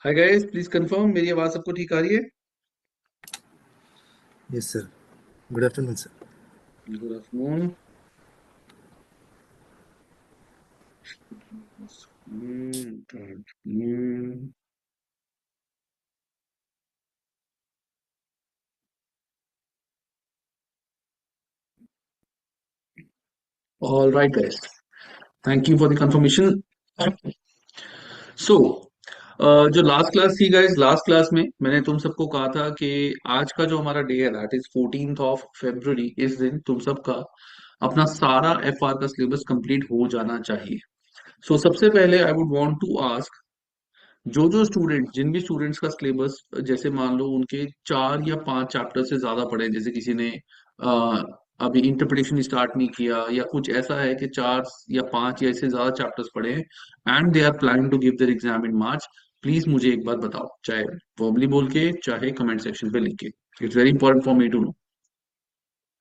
Hi guys, please confirm मेरी आवाज सबको ठीक आ रही है। Yes, sir. Good afternoon, sir. Good afternoon. All right guys, thank you for the confirmation. So जो लास्ट क्लास थी गाइस, लास्ट क्लास में मैंने तुम सबको कहा था कि आज का जो हमारा डे है that is 14th of February। इस दिन तुम सबका अपना सारा एफआर का सिलेबस कंप्लीट हो जाना चाहिए। सो सबसे पहले I would want to ask, जो स्टूडेंट जिन भी स्टूडेंट्स का सिलेबस जैसे मान लो उनके 4 या 5 चैप्टर से ज्यादा पढ़े, जैसे किसी ने अभी इंटरप्रिटेशन स्टार्ट नहीं किया या कुछ ऐसा है कि 4 या 5 या इससे ज्यादा चैप्टर्स पढ़े हैं and they are planning to give their exam in March, please मुझे एक बात बताओ, चाहे वर्बली बोल के चाहे कमेंट सेक्शन पे लिख के। It's very important for me to know.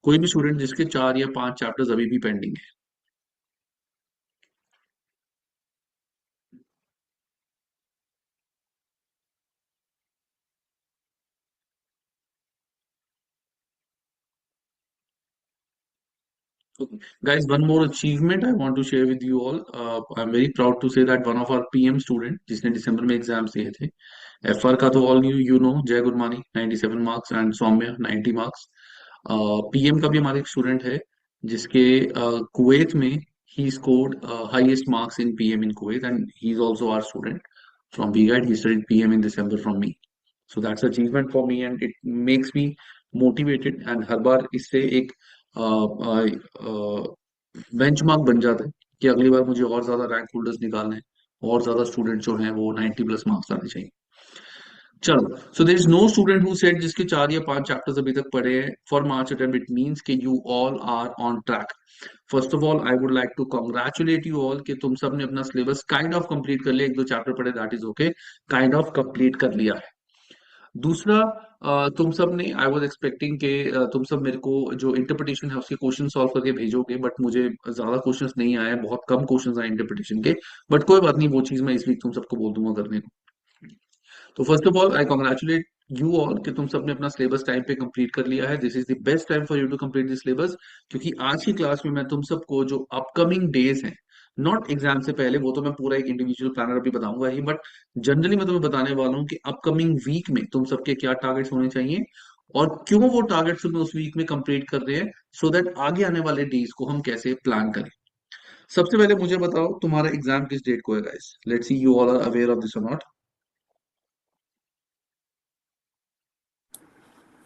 कोई भी स्टूडेंट जिसके 4 या 5 चैप्टर्स अभी भी पेंडिंग है। Okay. Guys, one more achievement I want to share with you all. I'm very proud to say that one of our PM student जिसने दिसंबर में exams दिए थे, एफआर का तो all you know, Jai Gurmani 97 marks and Saumya 90 marks. PM का भी हमारे एक स्टूडेंट है जिसके कुवैत में ही scored highest marks in PM in Kuwait and he is also our student from BeGuide. He studied PM in December from me. So that's achievement for me and it makes me motivated and हर बार इससे एक benchmark बन जाता है कि अगली बार मुझे और ज्यादा रैंक होल्डर्स निकालने हैं, और ज्यादा स्टूडेंट जो हैं वो 90 प्लस मार्क्स आने चाहिए। चलो, so there is no student who said जिसके 4 या 5 चैप्टर्स अभी तक पढ़े हैं for March attempt. It means कि you all are on track. First of all I would like to congratulate you all कि तुम सब ने अपना सिलेबस काइंड ऑफ कंप्लीट कर लिया। 1-2 चैप्टर पढ़े, that is okay, kind of complete कर लिया है। दूसरा, तुम सब ने आई वाज एक्सपेक्टिंग कि तुम सब मेरे को जो इंटरप्रिटेशन है उसके क्वेश्चन सॉल्व करके भेजोगे, बट मुझे ज्यादा क्वेश्चंस नहीं आए, बहुत कम क्वेश्चंस आए इंटरप्रिटेशन के। बट कोई बात नहीं, वो चीज मैं इस वीक तुम सबको बोल दूंगा करने को। तो first of all I congratulate you all कि तुम सबने अपना सिलेबस टाइम पे कंप्लीट कर लिया है। This is the best time for you to complete this syllabus, क्योंकि आज की क्लास में मैं तुम सबको जो अपकमिंग डेज हैं, नॉट एग्जाम से पहले, वो तो मैं पूरा एक इंडिविजुअल प्लानर अभी बताऊंगा ही, बट जनरली मैं तुम्हें बताने वाला हूँ कि अपकमिंग वीक में तुम सबके क्या टारगेट्स होने चाहिए और क्यों वो टारगेट्स तुम्हें उस वीक में कंप्लीट कर रहे हैं, सो दैट आगे आने वाले डेज को हम कैसे प्लान करें। सबसे पहले मुझे बताओ तुम्हारा एग्जाम किस डेट को है guys. Let's see you all are aware of this or not.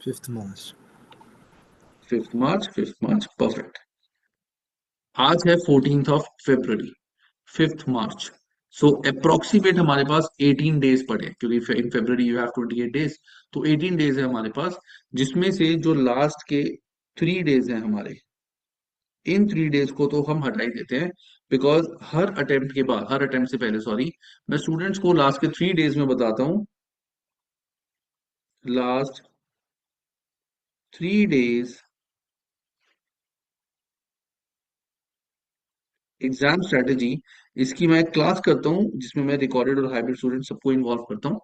5th March. 5th March, 5th March, perfect. आज है 14th of February, 5th March. So approximate हमारे पास 18 डेज पड़े हैं, क्योंकि in February you have 28 days. तो 18 days है हमारे पास, जिसमें से जो लास्ट के 3 डेज हैं हमारे, इन 3 डेज को तो हम हटा ही देते हैं। बिकॉज हर अटेम्प्ट के बाद, हर अटेम्प्ट से पहले सॉरी, मैं स्टूडेंट्स को लास्ट के 3 डेज में बताता हूँ। लास्ट 3 डेज एग्जाम स्ट्रेटेजी, इसकी मैं क्लास करता हूँ जिसमें मैं रिकॉर्डेड और हाइब्रिड स्टूडेंट सबको इन्वॉल्व करता हूँ।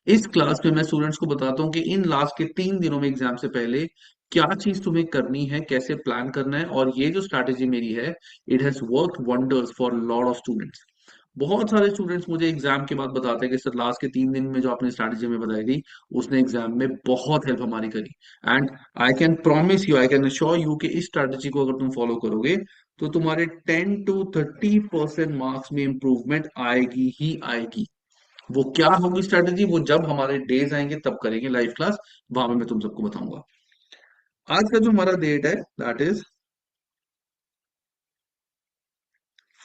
इस क्लास में मैं स्टूडेंट्स को बताता हूँ कि इन लास्ट के 3 दिनों में एग्जाम से पहले क्या चीज तुम्हें करनी है, कैसे प्लान करना है। और ये जो स्ट्रैटेजी मेरी है, it has work wonders for lot of students. बहुत सारे स्टूडेंट्स मुझे एग्जाम के बाद बताते हैं कि सर लास्ट के 3 दिन में जो आपने स्ट्रैटेजी में बताई थी, उसने एग्जाम में बहुत हेल्प हमारी करी। And I can promise you, I can assure you कि इस स्ट्रैटेजी को अगर तुम फॉलो करोगे तो तुम्हारे 10 to 30% मार्क्स में इंप्रूवमेंट आएगी ही आएगी। वो क्या होगी स्ट्रैटेजी, वो जब हमारे डेज आएंगे तब करेंगे लाइव क्लास, वहां पे मैं तुम सबको बताऊंगा। आज का जो हमारा डेट है दैट इज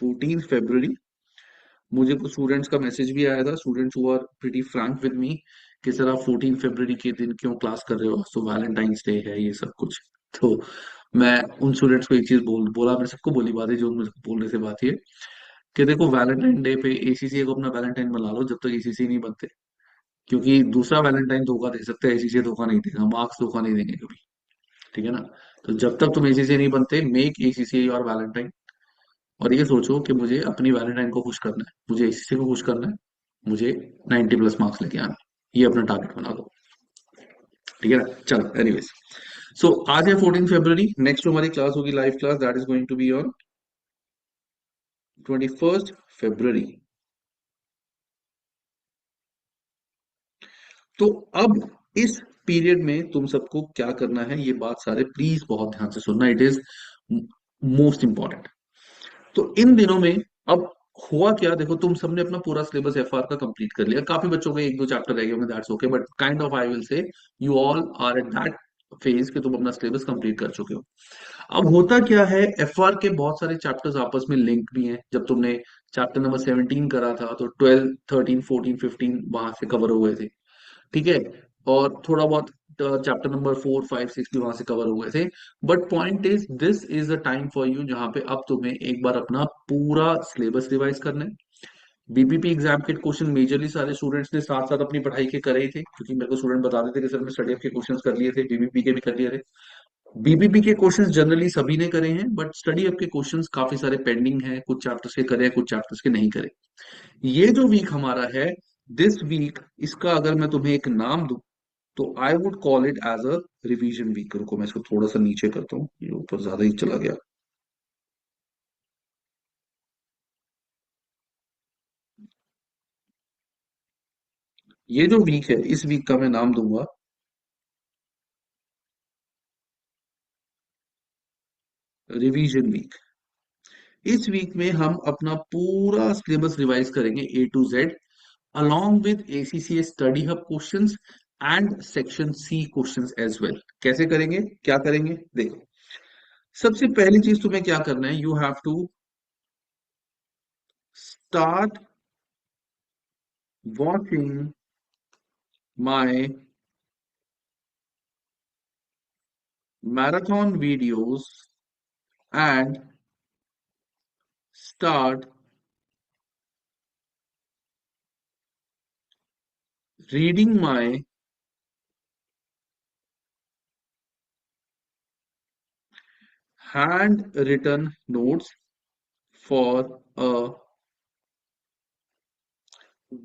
14 February। मुझे कुछ स्टूडेंट्स का मैसेज भी आया था, students who are pretty frank with me, कि सर आप 14 फरवरी के दिन क्यों क्लास कर रहे हो, सो वैलेंटाइंस डे है ये सब कुछ। तो मैं उन स्टूडेंट्स को एक चीज बोला, मैंने सबको बोली बात है जो मुझे बोलने से बात है कि देखो, वैलेंटाइन डे पे एसीसी को अपना वैलेंटाइन बना लो जब तक एसीसी नहीं बनते, क्योंकि दूसरा वैलेंटाइन धोखा दे सकता है, एसीसी धोखा नहीं देगा, मार्क्स धोखा नहीं देंगे कभी। ठीक है ना। तो जब तक तुम एसीसी नहीं बनते, मेक एसीसी और वैलेंटाइन। और ये सोचो कि मुझे अपनी वैलेंटाइन को खुश करना है, मुझे एसीसी को खुश करना है, मुझे 90 प्लस मार्क्स लेके आना, ये अपना टारगेट बना दो। ठीक है ना? चलो एनीवेज, सो आज है 14 फरवरी, नेक्स्ट जो हमारी क्लास होगी live class, that is going to be on 21 February. तो अब इस पीरियड में तुम सबको क्या करना है, ये बात सारे प्लीज बहुत ध्यान से सुनना, इट इज मोस्ट इंपॉर्टेंट। तो इन दिनों में अब हुआ क्या, देखो तुम सबने अपना पूरा सिलेबस एफआर का कंप्लीट कर लिया, काफी बच्चों के एक दो चैप्टर रह गए होंगे, that's okay, but kind of I will say you all are at that phase कि तुम अपना सिलेबस कंप्लीट कर चुके हो। अब होता क्या है, एफआर के बहुत सारे चैप्टर्स आपस में लिंक भी हैं। जब तुमने चैप्टर नंबर 17 करा था तो 12 13 14 15 वहां से कवर हुए थे। ठीक है, और थोड़ा बहुत चैप्टर नंबर 4 5 6 भी वहां से कवर हुए थे। But point is this is a time for you जहां पे अब तुम्हें एक बार अपना पूरा सिलेबस रिवाइज करना है। बीबीपी एग्जाम के क्वेश्चन मेजरली सारे स्टूडेंट्स ने साथ साथ अपनी पढ़ाई के करे ही थे, क्योंकि मेरे को स्टूडेंट बता देते कि सर मैं स्टडी के क्वेश्चंस कर लिए थे, बीबीपी के भी कर लिए थे। बीबीपी के क्वेश्चंस जनरली सभी ने करे हैं, बट स्टडी अप के क्वेश्चंस काफी सारे पेंडिंग हैं, कुछ चैप्टर्स के करे हैं, कुछ चैप्टर्स के नहीं करे। ये जो वीक हमारा है, दिस वीक, इसका अगर मैं तुम्हें एक नाम दूं तो I would call it as a revision week. रुको मैं इसको थोड़ा सा नीचे करता हूँ, ये ऊपर ज्यादा ही चला गया। ये जो वीक है, इस वीक का मैं नाम दूंगा रिवीजन वीक। इस वीक में हम अपना पूरा सिलेबस रिवाइज करेंगे A to Z, along with ACCA study hub questions and section C questions as well. कैसे करेंगे, क्या करेंगे, देखो। सबसे पहली चीज तुम्हें क्या करना है, you have to start watching my marathon videos and start reading my handwritten notes for a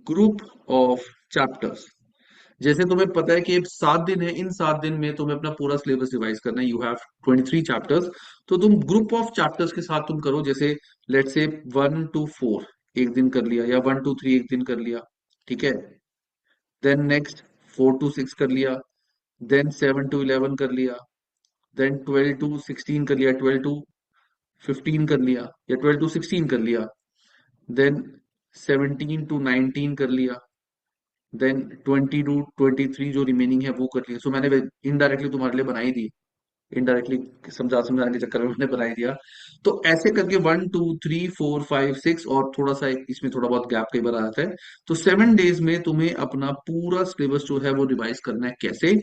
group of chapters। जैसे तुम्हें पता है कि 7 दिन है, इन 7 दिन में तुम्हें अपना पूरा सिलेबस रिवाइज करना है, यू हैव 23 चैप्टर्स। तो तुम ग्रुप ऑफ चैप्टर्स के साथ तुम करो, जैसे लेट्स से 1 to 4 एक दिन कर लिया, या 1 to 3 एक दिन कर लिया। ठीक है, देन नेक्स्ट 4 to 6 कर लिया, देन 7 to 11 कर लिया, देन 12 to 16 कर लिया, 12 to 15 कर लिया, या 12 to 16 कर लिया, देन 17 to 19 कर लिया, देन 20 to 23 जो रिमेनिंग है वो कर लिया। सो मैंने इनडायरेक्टली तुम्हारे लिए बनाई दी, इनडायरेक्टली समझाने के चक्कर में मैंने बनाई दिया। तो ऐसे करके 1 2 3 4 5 6, और थोड़ा सा इसमें थोड़ा बहुत गैप कई बार आता है। तो 7 डेज में तुम्हें अपना पूरा सिलेबस जो है वो रिवाइज करना है। कैसे,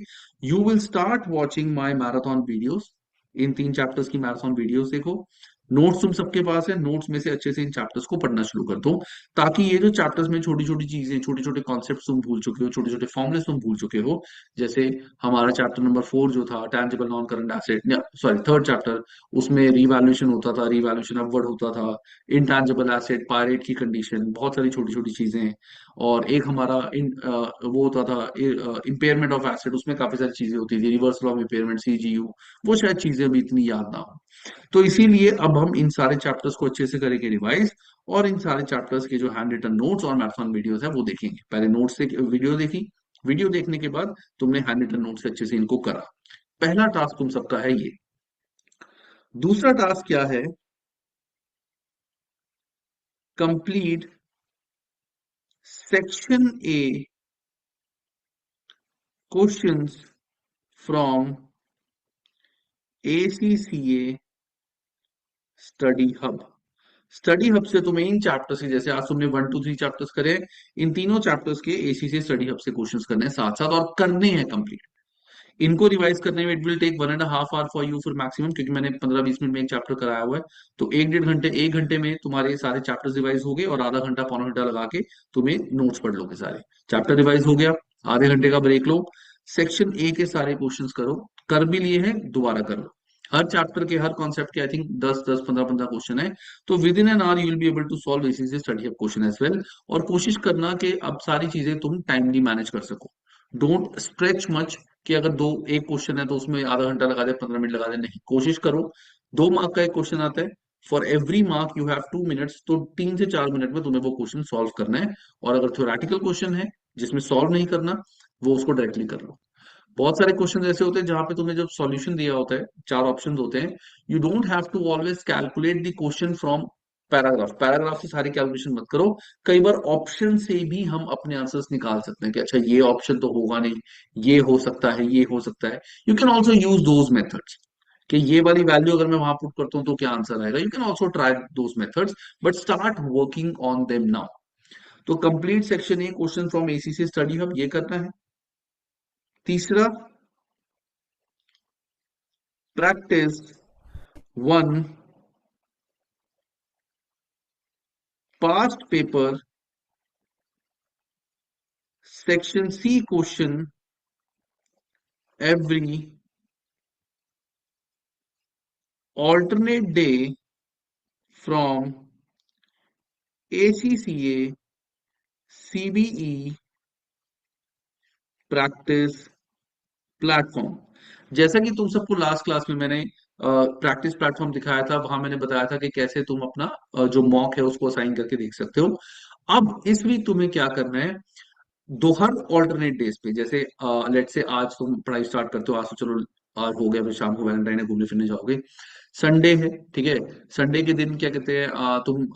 you will start watching my marathon videos. In 3 chapters की मैराथन वीडियोस देखो। नोट्स तुम सबके पास है, नोट्स में से अच्छे से इन चैप्टर्स को पढ़ना शुरू कर दो, ताकि ये जो चैप्टर्स में छोटी छोटी चीजें, छोटे छोटे कॉन्सेप्ट तुम भूल चुके हो, छोटे छोटे फॉर्मुले तुम भूल चुके हो। जैसे हमारा चैप्टर नंबर 4 जो था, tangible non current asset, sorry third chapter, उसमें रिवैल्यूएशन होता था, रिवैल्यूएशन अपवर्ड होता था, इनटैंजिबल एसेट, पायरेट की कंडीशन, बहुत सारी छोटी छोटी चीजें हैं। और एक हमारा वो होता था इम्पेयरमेंट ऑफ एसेट, उसमें काफी सारी चीजें होती थी, रिवर्सल ऑफ इम्पेयरमेंट, CGU। वो शायद चीजें अभी इतनी याद ना हो। तो इसीलिए अब हम इन सारे चैप्टर्स को अच्छे से करेंगे रिवाइज, और इन सारे चैप्टर्स के जो हैंड रिटन नोट्स और मैराथन वीडियोस है वो देखेंगे। पहले नोट्स से वीडियो देखी, वीडियो देखने के बाद तुमने हैंड रिटन नोट से अच्छे से इनको करा। पहला टास्क तुम सबका है ये। दूसरा टास्क क्या है, complete section A questions from ACCA study hub. Study hub से तुम्हें इन चैप्टर्स के, जैसे आज तुमने 1 to 3 चैप्टर्स करे, इन तीनों चैप्टर्स के ACCA स्टडी हब से क्वेश्चंस करने हैं साथ साथ, और करने हैं कंप्लीट। इनको रिवाइज करने में it will take 1.5 hour for you for maximum, क्योंकि मैंने 15-20 मिनट में एक चैप्टर कराया हुआ है। तो 1 1.5 घंटे, 1 घंटे में तुम्हारे सारे चैप्टर्स रिवाइज हो गए, और आधा घंटा पौना घंटा लगा के तुम्हें नोट्स पढ़ लोगे सारे। चैप्टर रिवाइज हो गया, आधे घंटे का ब्रेक लो, सेक्शन ए के सारे क्वेश्चंस करो, कर भी लिए हैं दोबारा कर लो। हर चैप्टर के हर कॉन्सेप्ट के आई थिंक 10 10 15 15 क्वेश्चन है। तो within an hour you will be able to solve इसी study of question as well. और कोशिश करना कि अब सारी चीजें तुम टाइमली मैनेज कर सको। डोंट स्ट्रेच मच कि अगर दो एक क्वेश्चन है तो उसमें आधा घंटा लगा दे 15 मिनट लगा दे, नहीं, कोशिश करो। 2 मार्क का एक क्वेश्चन आता है, for every mark you have 2 minutes, तो 3 से 4 मिनट में तुम्हें वो क्वेश्चन सॉल्व करना है। और अगर थ्योरेटिकल क्वेश्चन है जिसमें सॉल्व नहीं करना, वो उसको डायरेक्टली कर लो। बहुत सारे क्वेश्चन ऐसे होते हैं जहां पे तुम्हें जब सॉल्यूशन दिया होता है, 4 ऑप्शंस होते हैं, you don't have to always calculate the question from paragraph. Paragraph से सारी कैलकुलेशन मत करो। कई बार ऑप्शन से भी हम अपने आंसर्स निकाल सकते हैं कि अच्छा ये ऑप्शन तो होगा नहीं, ये हो सकता है, ये हो सकता है। You can also use those methods कि ये वाली वैल्यू अगर मैं वहां पुट करता हूँ तो क्या आंसर आएगा। You can also try those methods, but start working on them now. तो complete section A question from ACC study hub ये करना है। तीसरा, practice one past paper section C question every alternate day from ACCA CBE practice platform. जैसा कि तुम सबको last class में मैंने प्रैक्टिस प्लेटफॉर्म दिखाया था, वहां मैंने बताया था कि कैसे तुम अपना जो मॉक है उसको असाइन करके देख सकते हो। अब इस वीक तुम्हें क्या करना है, दोहर ऑल्टरनेट डेज पे, जैसे लेट से आज तुम पढ़ाई स्टार्ट करते हो, आज तो चलो आज हो गया, फिर शाम को वैलेंटाइन है, घूमने फिरने जाओगे, संडे है, ठीक है। संडे के दिन क्या कहते हैं, तुम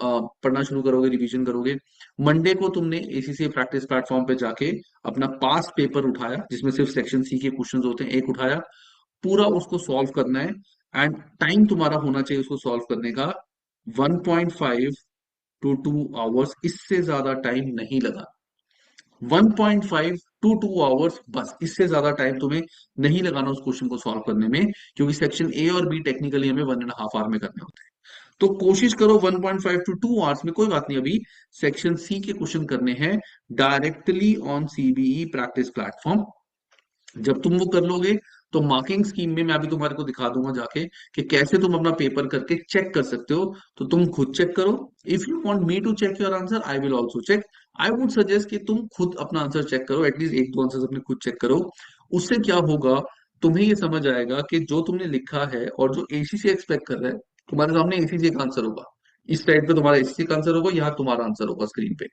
पढ़ना शुरू करोगे, रिवीजन करोगे। मंडे को तुमने एसीसी प्रैक्टिस प्लेटफॉर्म पे जाके अपना पास्ट पेपर उठाया जिसमें सिर्फ सेक्शन सी के क्वेश्चंस होते हैं, एक उठाया, पूरा उसको सॉल्व करना है। एंड टाइम तुम्हारा होना चाहिए उसको सॉल्व करने का 1.5 to 2 आवर्स, इससे ज्यादा टाइम नहीं लगा। 1.5 to 2 आवर्स बस, इससे ज्यादा टाइम तुम्हें नहीं लगाना उस क्वेश्चन को सॉल्व करने में, क्योंकि सेक्शन ए और बी टेक्निकली हमें 1.5 आवर में करने होते हैं। तो कोशिश करो 1.5 to 2 आवर्स में, कोई बात नहीं, अभी सेक्शन सी के क्वेश्चन करने हैं directly on CBE practice platform. जब तुम वो कर लोगे तो मार्किंग स्कीम में मैं अभी तुम्हारे को दिखा दूंगा जाके कि कैसे तुम अपना पेपर करके चेक कर सकते हो। तो तुम खुद चेक करो। If you want me to check your answer I will also check. I would suggest कि तुम खुद अपना आंसर चेक करो, एटलीस्ट एक दो आंसर अपने खुद चेक करो। उससे क्या होगा, तुम्हें ये समझ आएगा कि जो तुमने लिखा है और जो एसीसी एक्सपेक्ट कर रहा है, तुम्हारे सामने एसीसी का आंसर होगा, इस साइड पे तुम्हारा एसीसी का आंसर होगा, यहाँ तुम्हारा आंसर होगा स्क्रीन पे।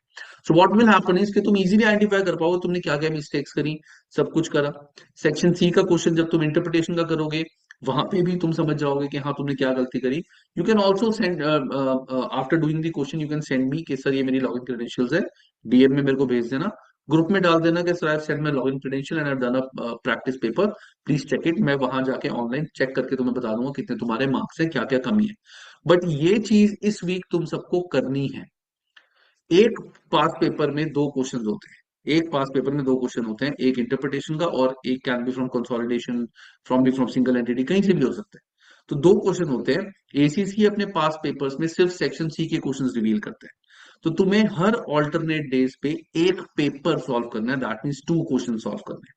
So what will happen is कि तुम इजीली आइडेंटिफाई कर पाओगे तुमने क्या क्या मिस्टेक्स करी, सब कुछ करा। सेक्शन सी का क्वेश्चन जब तुम इंटरप्रिटेशन का करोगे, वहां पे भी तुम समझ जाओगे कि हाँ तुमने क्या गलती करी। You can also send after doing the question, you can send me कि सर ये मेरी लॉगिन क्रेडेंशियल्स है, डीएम में मेरे को भेज देना, ग्रुप में डाल देना कि sir I send my login credential and I done a practice paper, please check it. मैं वहां जाके ऑनलाइन चेक करके तुम्हें बता दूंगा कितने तुम्हारे मार्क्स है, क्या क्या कमी है। बट ये चीज इस वीक तुम सबको करनी है। एक पास पेपर में 2 क्वेश्चन होते हैं, एक पास पेपर में 2 क्वेश्चन होते हैं, एक इंटरप्रिटेशन का और एक can be from consolidation, from single entity, कहीं से भी हो सकता है। तो 2 क्वेश्चन होते हैं। एसीसी अपने पास पेपर्स में सिर्फ सेक्शन सी के क्वेश्चंस रिवील करते हैं। तो तुम्हें हर ऑल्टरनेट डेज पे एक पेपर सॉल्व करना है, दैट मीन्स 2 क्वेश्चन सॉल्व करने हैं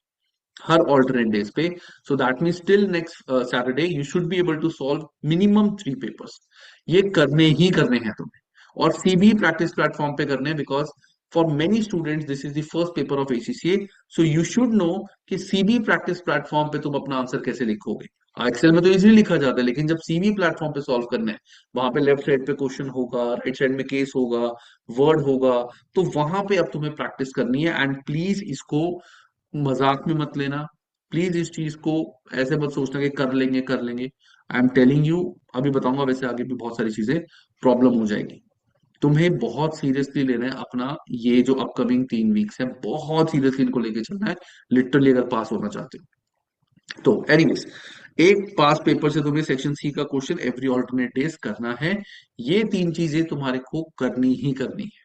हर ऑल्टरनेट डेज पे। So that means till next Saturday you should be able to solve minimum 3 papers. ये करने ही करने हैं तुम्हें, और सीबी प्रैक्टिस प्लेटफॉर्म पे करने हैं, because for many students this is the first paper of ACCA. So you should know कि सीबी प्रैक्टिस प्लेटफॉर्म पे तुम अपना आंसर कैसे लिखोगे। एक्सेल में तो इजीली लिखा जाता है, लेकिन जब सीबी प्लेटफॉर्म पे सॉल्व करना है, वहां पे लेफ्ट साइड पे क्वेश्चन होगा, राइट साइड में केस होगा, वर्ड होगा, तो वहां पे अब तुम्हें प्रैक्टिस करनी है। एंड प्लीज इसको मजाक में मत लेना, प्लीज इस चीज को ऐसे मत सोचना कि कर लेंगे कर लेंगे। आई एम टेलिंग यू, अभी बताऊंगा, वैसे आगे भी बहुत सारी चीजें प्रॉब्लम हो जाएगी। तुम्हें बहुत सीरियसली लेना है अपना, ये जो अपकमिंग 3 वीक्स है बहुत सीरियसली इनको लेके चलना है, लिटरली, अगर पास होना चाहते हो तो। एनीवेज, एक पास पेपर से तुम्हें सेक्शन सी का क्वेश्चन एवरी ऑल्टरनेट डेज करना है। ये 3 चीजें तुम्हारे को करनी ही करनी है।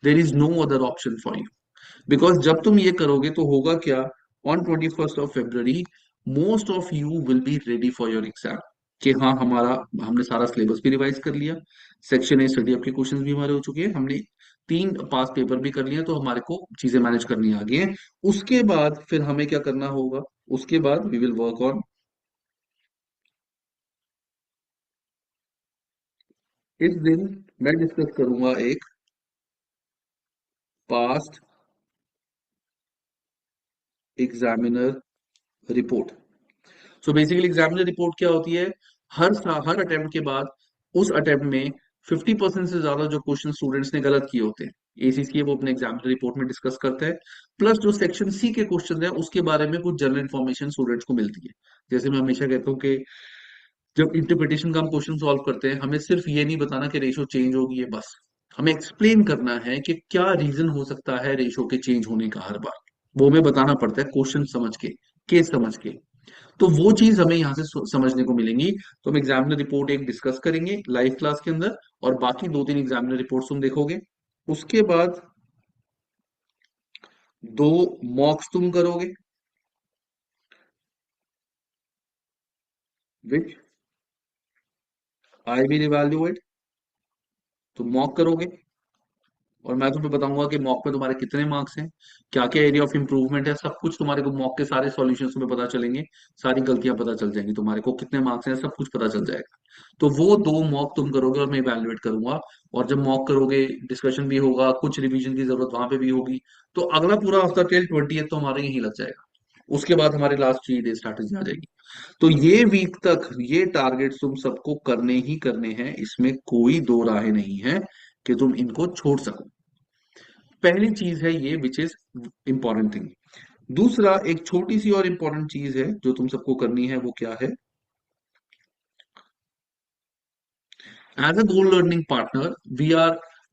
There is no other option for you. Because जब तुम ये करोगे तो होगा क्या, on 21st of February most of you will be ready for your exam, कि हाँ हमारा, हमने सारा सिलेबस भी रिवाइज कर लिया, सेक्शन ए स्टडी आपके क्वेश्चंस भी हमारे हो चुके हैं, हमने 3 पास पेपर भी कर लिए, तो हमारे को चीजें मैनेज करनी आ गई हैं। उसके बाद फिर हमें क्या करना होगा, उसके बाद वी विल वर्क ऑन इस दिन मैं डिस्कस करूंगा एक past examiner report. So basically examiner report क्या होती है? हर अटेम्प्ट के बाद उस अटेम्प्ट में 50% से ज्यादा जो क्वेश्चन स्टूडेंट्स ने गलत किए होते हैं, एसीसीए वो अपने एग्जामिनर रिपोर्ट में डिस्कस करता है। प्लस जो सेक्शन सी के क्वेश्चन है उसके बारे में कुछ जनरल इन्फॉर्मेशन स्टूडेंट्स को मिलती है। जैसे मैं हमेशा कहता हूँ कि जब इंटरप्रिटेशन का हम क्वेश्चन सॉल्व करते हैं, हमें सिर्फ ये नहीं बताना कि रेशो चेंज होगी है बस, हमें एक्सप्लेन करना है कि क्या रीजन हो सकता है रेशो के चेंज होने का। हर बार वो हमें बताना पड़ता है क्वेश्चन समझ के, केस समझ के। तो वो चीज हमें यहाँ से समझने को मिलेंगी। तो हम एग्जामिनर रिपोर्ट एक डिस्कस करेंगे लाइव क्लास के अंदर, और बाकी 2-3 एग्जामिनर रिपोर्ट्स तुम देखोगे। उसके बाद 2 मॉक्स तुम करोगे, विच आई विल इवैल्यूएट। तुम मॉक करोगे और मैं तुम्हें बताऊंगा कि मॉक में तुम्हारे कितने मार्क्स हैं, क्या क्या एरिया ऑफ इंप्रूवमेंट है, सब कुछ तुम्हारे को मॉक के सारे सॉल्यूशंस तुम्हें पता चलेंगे। सारी गलतियां पता चल जाएंगी, तुम्हारे को कितने मार्क्स हैं सब कुछ पता चल जाएगा। तो वो 2 मॉक तुम करोगे और मैं इवैल्यूएट करूंगा। और जब मॉक करोगे डिस्कशन भी होगा, कुछ रिवीजन की जरूरत वहां पे भी होगी। तो अगला पूरा हफ्ता टिल 20 तो हमारे यही लग जाएगा। उसके बाद हमारे लास्ट 3 डे स्ट्रैटेजी आ जाएगी। तो ये वीक तक ये टारगेट तुम सबको करने ही करने हैं, इसमें कोई दो राहें नहीं है कि तुम इनको छोड़ सको। पहली चीज है ये, विच इज इंपॉर्टेंट थिंग। दूसरा, एक छोटी सी और इंपॉर्टेंट चीज है जो तुम सबको करनी है, वो क्या है? As a gold learning partner,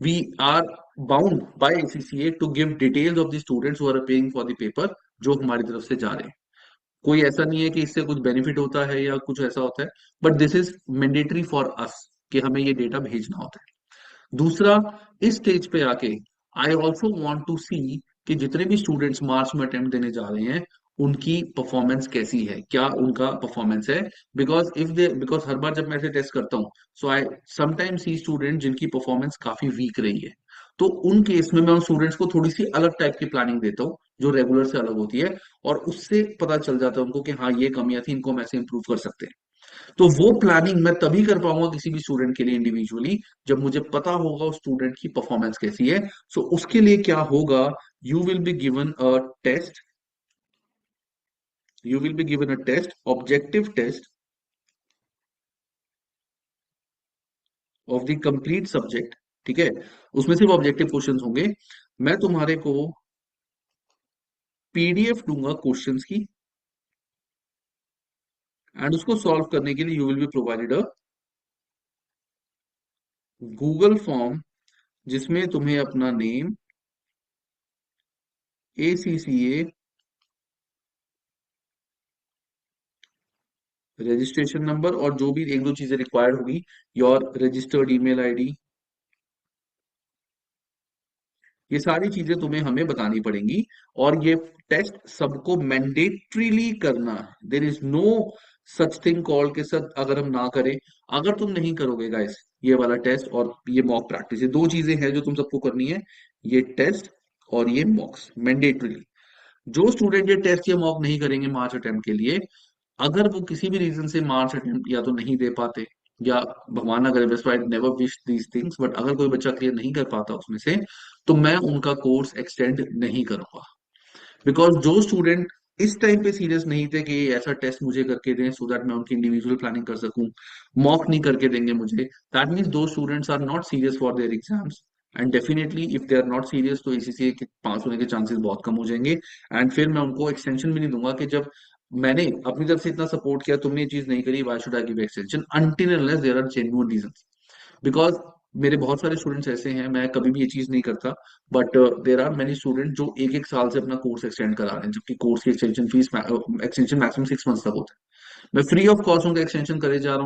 we are bound by ACCA to give details of the students who are appearing for the paper, जो हमारी तरफ से जा रहे हैं। कोई ऐसा नहीं है कि इससे कुछ बेनिफिट होता है या कुछ ऐसा होता है, but this is mandatory for us कि हमें ये डेटा भेजना होता है। दूसरा, इस स्टेज पे आके आई ऑल्सो वॉन्ट टू सी कि जितने भी स्टूडेंट्स मार्च में अटेम्प्ट देने जा रहे हैं उनकी परफॉर्मेंस कैसी है, क्या उनका परफॉर्मेंस है। बिकॉज हर बार जब मैं ऐसे टेस्ट करता हूँ, सो आई समटाइम सी स्टूडेंट जिनकी परफॉर्मेंस काफी वीक रही है। तो उन केस में मैं उन स्टूडेंट्स को थोड़ी सी अलग टाइप की प्लानिंग देता हूँ जो रेगुलर से अलग होती है, और उससे पता चल जाता है उनको कि हाँ ये कमियां थी, इनको हम ऐसे इंप्रूव कर सकते हैं। तो वो प्लानिंग मैं तभी कर पाऊंगा किसी भी स्टूडेंट के लिए इंडिविजुअली, जब मुझे पता होगा उस स्टूडेंट की परफॉर्मेंस कैसी है। सो उसके लिए क्या होगा, you will be given a test, you will be given a test, objective test of the complete subject. ठीक है, उसमें सिर्फ ऑब्जेक्टिव क्वेश्चंस होंगे। मैं तुम्हारे को PDF दूंगा क्वेश्चंस की, एंड उसको सॉल्व करने के लिए you will be provided a Google form, जिसमें तुम्हें अपना नेम, ACCA रजिस्ट्रेशन नंबर, और जो भी एक दो चीजें रिक्वायर्ड होगी, योर रजिस्टर्ड ईमेल आईडी, ये सारी चीजें तुम्हें हमें बतानी पड़ेंगी। और ये टेस्ट सबको मैंडेटरीली करना है। There is no such thing call के साथ अगर हम ना करें। अगर तुम नहीं करोगे गाइस ये वाला टेस्ट और ये मॉक प्रैक्टिस, ये दो चीजें हैं जो तुम सबको करनी है, ये टेस्ट और ये मॉक्स मैंडेटरीली। जो स्टूडेंट ये टेस्ट या मॉक नहीं करेंगे मार्च अटेम्प्ट के लिए, अगर वो किसी भी रीजन से मार्च अटेम्प्ट या तो नहीं दे पाते, या भगवान ना करे, वैसे I never wish these things, but अगर कोई बच्चा क्लियर नहीं कर पाता उसमें से, तो मैं उनका कोर्स एक्सटेंड नहीं करूंगा। बिकॉज जो स्टूडेंट इस टाइम पे सीरियस नहीं थे कि ऐसा टेस्ट मुझे करके दें सो दैट मैं उनकी इंडिविजुअल प्लानिंग कर सकूं, मॉक नहीं करके देंगे मुझे, that means those students are not serious for their exams. And definitely if they are not serious, तो ACCA के पास होने के चांसेस बहुत कम हो जाएंगे। एंड फिर मैं उनको एक्सटेंशन भी नहीं दूंगा कि जब मैंने अपनी तरफ से इतना सपोर्ट किया, तुमने ये चीज नहीं करी, why should I give extension until unless there are genuine reasons. Because मेरे बहुत सारे स्टूडेंट्स ऐसे हैं, मैं कभी भी ये चीज नहीं करता, but there are many student जो एक एक साल से अपना कोर्स एक्सटेंड करा रहे हैं, जबकि कोर्स की extension fees, extension maximum 6 months तक होता है। मैं फ्री ऑफ कॉस्ट उनका एक्सटेंशन करे जा रहा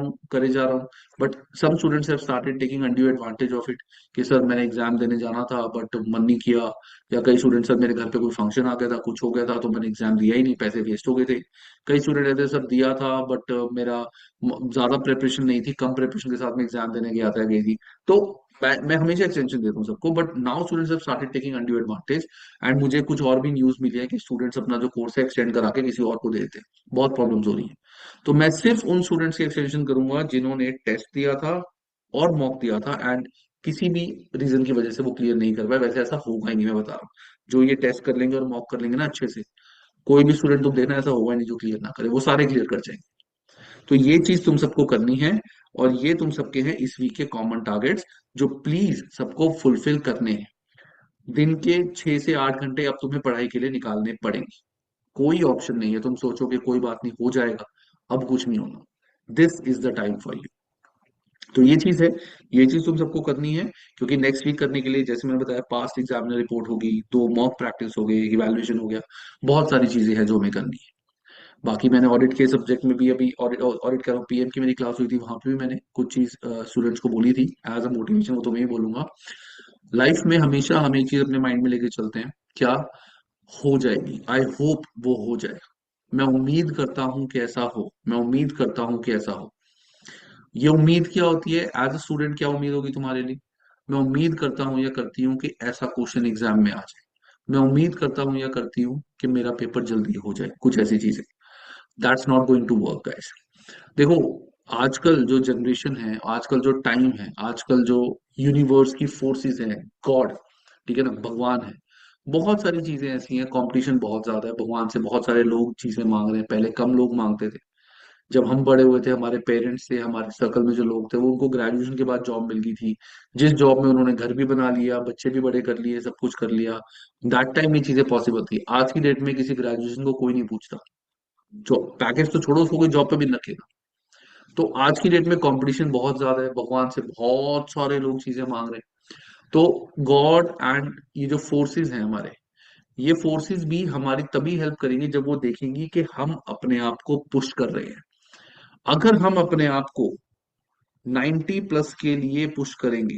हूँ। But some students have started taking undue advantage of it, कि सर मैंने एग्जाम देने जाना था बट मन नहीं किया, या कई स्टूडेंट, सर मेरे घर पे कोई फंक्शन आ गया था, कुछ हो गया था, तो मैंने एग्जाम दिया ही नहीं, पैसे वेस्ट हो गए थे। कई स्टूडेंट ऐसे, सर दिया था बट मेरा ज्यादा प्रिपरेशन नहीं थी, कम प्रिपरेशन के साथ में एग्जाम देने गया था, गई थी। तो मैं हमेशा एक्सटेंशन देता हूँ सबको, but now students have started taking undue advantage. And मुझे कुछ और भी न्यूज मिली है कि स्टूडेंट्स अपना जो कोर्स है एक्सटेंड करा के किसी और को दे देते हैं, बहुत प्रॉब्लम्स हो रही है। तो मैं सिर्फ उन स्टूडेंट्स की एक्सटेंशन करूंगा जिन्होंने टेस्ट दिया था, और मॉक दिया था, एंड किसी भी रीजन की वजह से वो क्लियर नहीं कर पाए। वैसे ऐसा होगा ही नहीं, मैं बता रहा हूँ। जो ये टेस्ट कर लेंगे और मॉक कर लेंगे ना अच्छे से, कोई भी स्टूडेंट तुम देखना ऐसा होगा ही नहीं जो क्लियर ना करे, वो सारे क्लियर कर जाएंगे। तो ये चीज तुम सबको करनी है, और ये तुम सबके हैं इस वीक के कॉमन टारगेट्स, जो प्लीज सबको फुलफिल करने हैं। दिन के 6 से 8 घंटे अब तुम्हें पढ़ाई के लिए निकालने पड़ेंगे। कोई ऑप्शन नहीं है तुम सोचोगे कोई बात नहीं हो जाएगा, अब कुछ नहीं होना। This is the time for you. तो ये चीज है, ये चीज तुम सबको करनी है। क्योंकि नेक्स्ट वीक करने के लिए, जैसे मैंने बताया, पास्ट एग्जामिनर रिपोर्ट होगी, 2 मॉक प्रैक्टिस हो गई, इवेल्युएशन हो गया, बहुत सारी चीजें हैं जो हमें करनी है। बाकी मैंने ऑडिट के सब्जेक्ट में भी अभी ऑडिट ऑडिट कर रहा हूँ, पीएम की मेरी क्लास हुई थी, वहां पे भी मैंने कुछ चीज स्टूडेंट्स को बोली थी एज अ मोटिवेशन, वो तुम्हें भी बोलूंगा। लाइफ में हमेशा हम एक चीज अपने माइंड में लेके चलते हैं, क्या हो जाएगी, आई होप वो हो जाए, मैं उम्मीद करता हूं कि ऐसा हो, मैं उम्मीद करता हूं कि ऐसा हो। ये उम्मीद क्या होती है? एज अ स्टूडेंट क्या उम्मीद होगी तुम्हारे लिए? मैं उम्मीद करता हूं या करती हूँ कि ऐसा क्वेश्चन एग्जाम में आ जाए, मैं उम्मीद करता हूं या करती हूँ कि मेरा पेपर जल्दी हो जाए, कुछ ऐसी चीजें। That's not going to work guys. देखो, आजकल जो जनरेशन है, आजकल जो टाइम है, आजकल जो यूनिवर्स की फोर्सेस हैं, गॉड, ठीक है ना, भगवान है, बहुत सारी चीजें ऐसी हैं, कंपटीशन बहुत ज्यादा है, भगवान से बहुत सारे लोग चीजें मांग रहे हैं। पहले कम लोग मांगते थे, जब हम बड़े हुए थे, हमारे पेरेंट्स थे, हमारे सर्कल में जो लोग थे, वो उनको ग्रेजुएशन के बाद जॉब मिल गई थी, जिस जॉब में उन्होंने घर भी बना लिया, बच्चे भी बड़े कर लिए, सब कुछ कर लिया। दैट टाइम ये चीजें पॉसिबल थी। आज की डेट में किसी ग्रेजुएशन को कोई नहीं पूछता, जो पैकेज तो छोड़ो, उसको कोई जॉब पे भी नहीं रखेगा। तो आज की डेट में कंपटीशन बहुत ज्यादा है, भगवान से बहुत सारे लोग चीजें मांग रहे हैं। तो गॉड एंड ये जो फोर्सेस हैं हमारे, ये फोर्सेस भी हमारी तभी हेल्प करेंगी जब वो देखेंगी कि हम अपने आप को पुश कर रहे हैं। अगर हम अपने आप को 90 प्लस के लिए पुश करेंगे,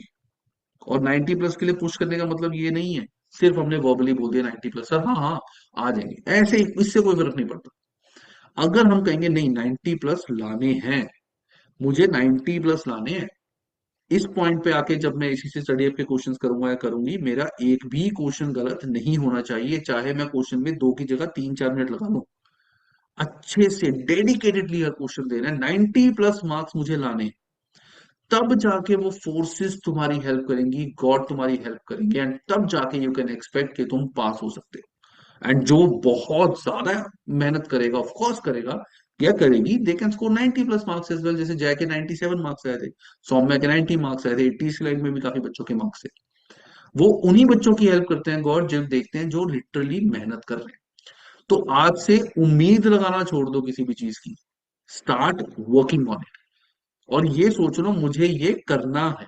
और 90 प्लस के लिए पुश करने का मतलब ये नहीं है सिर्फ हमने वर्बली बोल दिया 90 प्लस, सर हाँ हाँ आ जाएंगे, ऐसे इससे कोई फर्क नहीं पड़ता। अगर हम कहेंगे नहीं 90 प्लस लाने हैं, मुझे 90 प्लस लाने हैं, इस पॉइंट पे आके जब मैं इसी से स्टडी अप के क्वेश्चंस करूंगा या करूंगी, मेरा एक भी क्वेश्चन गलत नहीं होना चाहिए, चाहे मैं क्वेश्चन में 2 की जगह 3-4 मिनट लगा लूं। अच्छे से डेडिकेटेडली हर क्वेश्चन देना है, 90 प्लस मार्क्स मुझे लाने हैं। तब जाके वो फोर्सेस तुम्हारी हेल्प करेंगी, गॉड तुम्हारी हेल्प करेंगे, एंड तब जाके यू कैन एक्सपेक्ट कि तुम पास हो सकते हो। एंड जो बहुत ज्यादा मेहनत करेगा, ऑफ कोर्स करेगा या करेगी, they can score 90 plus marks as well. जैसे जय के 97 मार्क्स आए थे, सौम्या के 90 मार्क्स आए थे, 80 की लाइन में भी काफी बच्चों के मार्क्स थे। वो उन्हीं बच्चों की हेल्प करते हैं गॉड, जब देखते हैं जो लिटरली मेहनत कर रहे हैं। तो आज से उम्मीद लगाना छोड़ दो किसी भी चीज की, स्टार्ट वर्किंग ऑन इट। और ये सोच लो मुझे ये करना है,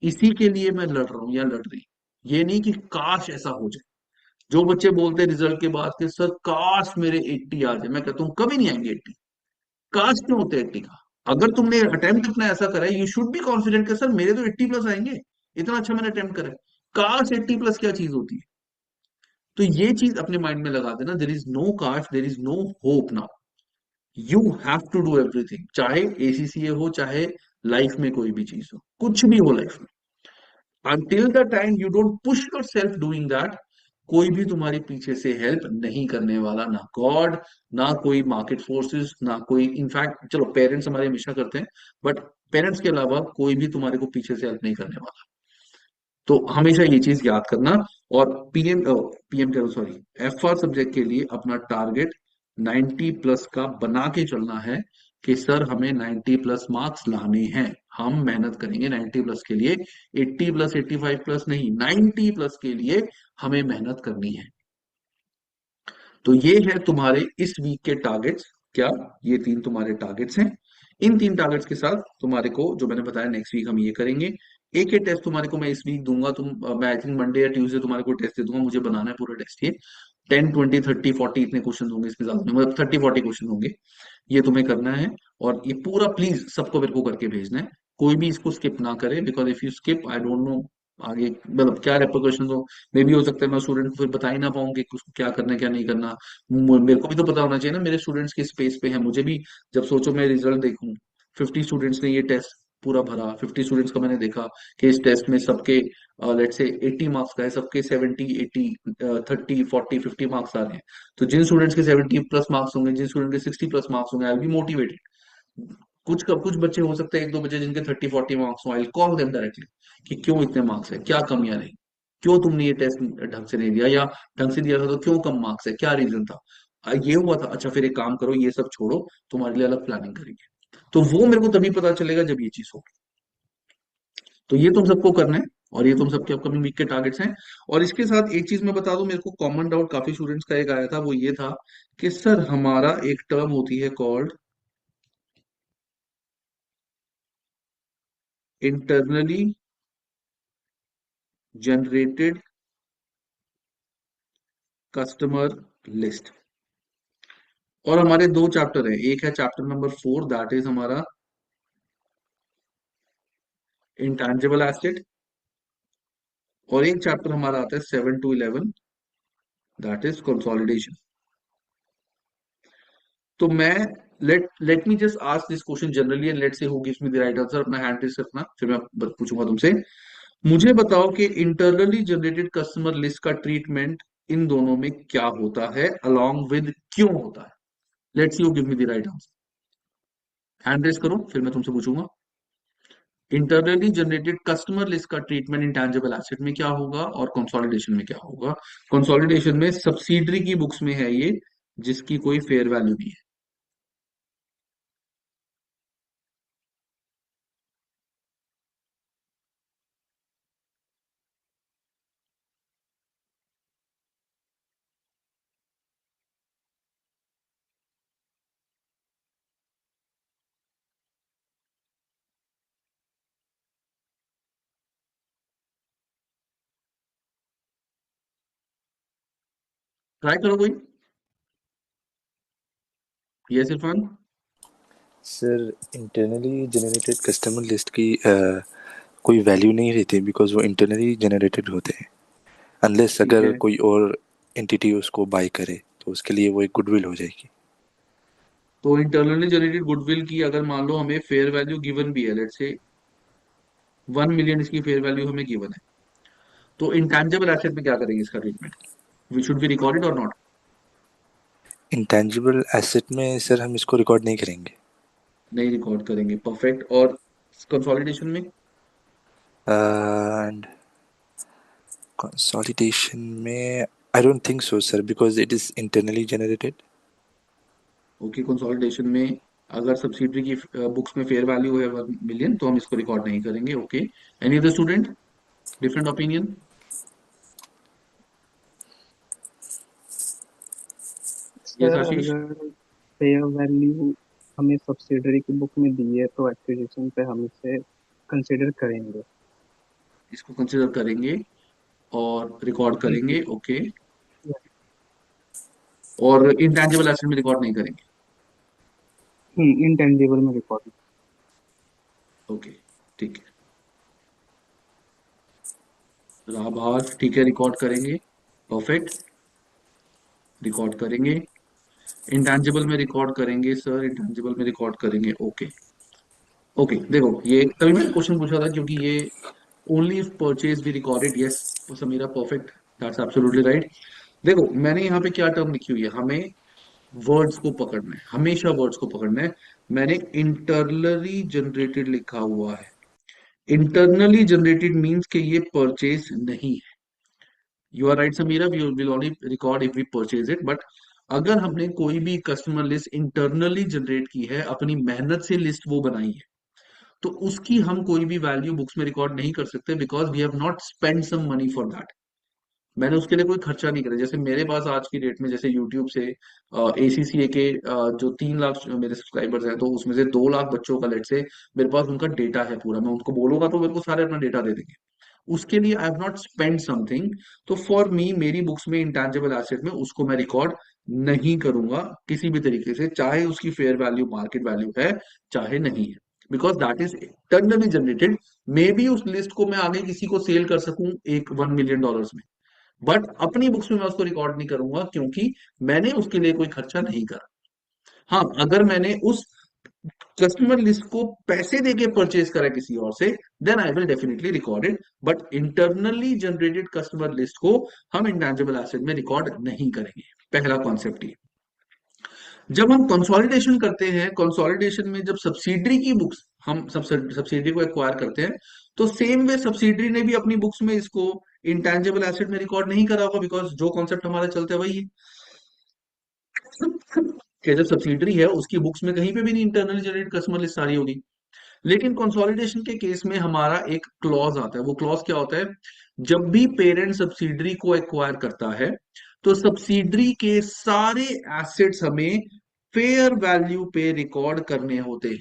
इसी के लिए मैं लड़ रहा हूं या लड़ रही हूं। ये नहीं कि काश ऐसा हो जाए। जो बच्चे बोलते हैं रिजल्ट के बाद कि सर काश मेरे 80 आ जाए, मैं कहता हूँ कभी नहीं आएंगे 80। काश क्यों होते 80 का? अगर तुमने अटेम्प्ट अपना ऐसा करा है, यू शुड बी कॉन्फिडेंट कि सर मेरे तो 80 प्लस आएंगे, इतना अच्छा मैंने अटेम्प्ट करा है। काश 80 प्लस क्या चीज होती है? तो ये चीज अपने माइंड में लगा देना, देर इज नो काश, there is no hope now. You have to do everything, चाहे एसीसीए हो, चाहे लाइफ में कोई भी चीज हो, कुछ भी हो लाइफ में, until the time you don't push yourself doing that, कोई भी तुम्हारे पीछे से हेल्प नहीं करने वाला, ना गॉड, ना कोई मार्केट फोर्सेस, ना कोई, इनफैक्ट चलो पेरेंट्स हमारे हमेशा करते हैं, बट पेरेंट्स के अलावा कोई भी तुम्हारे को पीछे से हेल्प नहीं करने वाला। तो हमेशा ये चीज याद करना। और पीएम पीएम करो सॉरी, एफआर सब्जेक्ट के लिए अपना टारगेट 90 प्लस का बना के चलना है, कि सर हमें 90 प्लस मार्क्स लाने हैं, हम मेहनत करेंगे 90 प्लस के लिए। 80 प्लस 85 प्लस नहीं, 90 प्लस के लिए हमें मेहनत करनी है। तो ये है तुम्हारे इस वीक के टारगेट्स। क्या? ये 3 तुम्हारे टारगेट्स हैं। इन 3 टारगेट्स के साथ तुम्हारे को जो मैंने बताया, नेक्स्ट वीक हम ये करेंगे। एक ही टेस्ट तुम्हारे को मैं इस वीक दूंगा, मैं आई थिंक मंडे या ट्यूसडे तुम्हारे को टेस्ट दे दूंगा, मुझे बनाना है पूरा टेस्ट ये। 10 20 30 40 इतने क्वेश्चन होंगे, इसमें ज्यादा नहीं, मतलब 30 40 क्वेश्चन होंगे। ये तुम्हें करना है, और ये पूरा प्लीज सबको मेरे को करके भेजना है। कोई भी इसको स्किप ना करे, because if you skip I don't know आगे मतलब क्या रेपोकेशन हो। मे भी हो सकता है मैं स्टूडेंट को फिर बता ही ना पाऊँ कि उसको क्या करना है क्या नहीं करना। मेरे को भी तो पता होना चाहिए ना मेरे स्टूडेंट्स के स्पेस पे है, मुझे भी। जब सोचो मैं रिजल्ट देखूं, 50 स्टूडेंट्स ने ये टेस्ट पूरा भरा, 50 स्टूडेंट्स का मैंने देखा कि इस टेस्ट में सबके लेट से 80 मार्क्स का है, सबके 70 80 30 40 50 मार्क्स आ रहे हैं। तो जिन स्टूडेंट्स के 70 प्लस मार्क्स होंगे, जिन स्टूडेंट के 60 प्लस मार्क्स होंगे, आई विल बी मोटिवेटेड। कुछ बच्चे हो सकते हैं, एक दो बच्चे जिनके 30-40 मार्क्स हो, आई कॉल देम डायरेक्टली कि क्यों इतने मार्क्स है, क्या कमियां रही, क्यों तुमने ये टेस्ट ढंग से नहीं दिया, या ढंग से दिया था तो क्यों कम मार्क्स है, क्या रीजन था, ये हुआ था, अच्छा फिर एक काम करो, ये सब छोड़ो, तुम्हारे लिए अलग प्लानिंग करेंगे। तो वो मेरे को तभी पता चलेगा जब ये चीज होगी। तो ये तुम सबको करना है, और ये तुम सबके अपकमिंग वीक के टारगेट्स हैं। और इसके साथ एक चीज मैं बता दूं, मेरे को कॉमन डाउट काफी स्टूडेंट्स का एक आया था, वो ये था कि सर हमारा एक टर्म होती है called internally generated customer list, और हमारे दो चैप्टर हैं, एक है चैप्टर नंबर 4, दैट इज हमारा इंटैंजिबल एसेट, और एक चैप्टर हमारा आता है 7 to 11, दैट इज कंसोलिडेशन। तो मैं let me just ask this question generally and let say who gives me the right answer, अपना हैंड रेज रखना, फिर मैं पूछूंगा तुमसे। मुझे बताओ कि इंटरनली जनरेटेड कस्टमर लिस्ट का ट्रीटमेंट इन दोनों में क्या होता है, अलोंग विद क्यों होता है। Let's see who give me the right answer, hand raise करो, फिर मैं तुमसे पूछूंगा। इंटरनली जनरेटेड कस्टमर लिस्ट का ट्रीटमेंट इंटेंजिबल एसेट में क्या होगा और कंसोलिडेशन में क्या होगा। कंसोलिडेशन में सब्सिडरी की बुक्स में है ये, जिसकी कोई फेयर वैल्यू नहीं है। ट्राई करो कोई। Yes Irfan. Sir internally generated customer list की कोई वैल्यू नहीं रहती बिकॉज वो इंटरनली जनरेटेड होते हैं, अनलेस ठीक अगर है, कोई और एंटिटी उसको बाय करे तो उसके लिए वो एक गुडविल हो जाएगी। तो इंटरनली जनरेटेड गुडविल की अगर मान लो हमें फेयर वैल्यू गिवन भी है, लेट्स से 1 मिलियन इसकी फेयर वैल्यू हमें गिवन है, तो इंटेंजिबल एसेट में क्या करेंगे इसका treatment, we should be recorded और नॉट। इंटेंजिबल एसेट में सर हम इसको रिकॉर्ड नहीं करेंगे। नहीं रिकॉर्ड करेंगे, परफेक्ट। और कंसोलिडेशन में, एंड कंसोलिडेशन में I don't think so sir because it is internally generated. Okay consolidation में अगर सब्सिडरी की बुक्स में फेयर वैल्यू है 1 मिलियन, तो हम इसको रिकॉर्ड नहीं करेंगे। Okay, any other student, different opinion. Yes sir Ashish. अगर फेयर वैल्यू हमें सब्सिडरी की बुक में दी है तो एक्विजिशन पे हम इसे कंसिडर करेंगे। इसको कंसिडर करेंगे और रिकॉर्ड करेंगे, ओके। और इंटेंजिबल एसेट में रिकॉर्ड नहीं करेंगे, इंटेंजिबल में रिकॉर्ड। ओके। ठीक है, आभार, ठीक है, रिकॉर्ड करेंगे, परफेक्ट, रिकॉर्ड करेंगे। इंटेंजिबल में रिकॉर्ड करेंगे सर, इंटेंजिबल में रिकॉर्ड करेंगे, ओके। ओके देखो, ये तभी मैंने क्वेश्चन पूछा था क्योंकि ये only if purchase be recorded, yes Sameera, perfect, that's absolutely right. देखो मैंने यहाँ पे क्या टर्म लिखी हुई है, हमें वर्ड्स को पकड़ना है, हमेशा वर्ड्स को पकड़ना है। मैंने इंटरनली जनरेटेड लिखा हुआ है, इंटरनली जनरेटेड मींस कि ये परचेज नहीं है। You are right Sameera, we will only record if we purchase it, but अगर हमने कोई भी कस्टमर लिस्ट इंटरनली जनरेट की है, अपनी मेहनत से लिस्ट वो बनाई है, तो उसकी हम कोई भी वैल्यू बुक्स में रिकॉर्ड नहीं कर सकते, because we have not spend some money for that. मैंने उसके लिए कोई खर्चा नहीं करा। जैसे मेरे पास आज की डेट में जैसे यूट्यूब से एसीसीए के जो 3 लाख मेरे सब्सक्राइबर्स हैं, तो उसमें से 2 लाख बच्चों का लेट से मेरे पास उनका डेटा है पूरा, मैं उनको बोलूंगा तो मेरे को सारे अपना डेटा दे देंगे। उसके लिए I have not spend something, तो फॉर मी मेरी बुक्स में इंटेंजिबल एसेट में उसको मैं रिकॉर्ड नहीं करूंगा किसी भी तरीके से, चाहे उसकी फेयर वैल्यू मार्केट वैल्यू है चाहे नहीं है, because that is internally generated. May be उस लिस्ट को मैं आगे किसी को सेल कर सकूं एक $1 मिलियन में, बट अपनी बुक्स में मैं उसको रिकॉर्ड नहीं करूंगा क्योंकि मैंने उसके लिए कोई खर्चा नहीं करा। हाँ, अगर मैंने उस कस्टमर लिस्ट को पैसे देके परचेज करा किसी और से, then I will definitely record it, but internally generated customer list को हम इंटेंजिबल एसेट में रिकॉर्ड नहीं करेंगे। पहला कॉन्सेप्ट ये। जब हम कंसोलिडेशन करते हैं, कंसोलिडेशन में जब सब्सिडरी की बुक्स हम सब्सिडरी को एक्वायर करते हैं, तो सेम वे सब्सिडरी ने भी अपनी बुक्स में इसको इंटेंजिबल एसेट में रिकॉर्ड नहीं करा होगा, बिकॉज जो कॉन्सेप्ट हमारा चलता है वही है कि जब सब्सिडरी है उसकी बुक्स में कहीं पे भी नहीं इंटरनली जनरेटेड कस्टमर लिस्ट आ रही होगी। लेकिन कंसोलिडेशन के केस में हमारा एक क्लॉज आता है। वो क्लॉज क्या होता है? जब भी पेरेंट सब्सिडरी को एक्वायर करता है, तो सब्सिडरी के सारे एसेट्स हमें फेयर वैल्यू पे रिकॉर्ड करने होते हैं।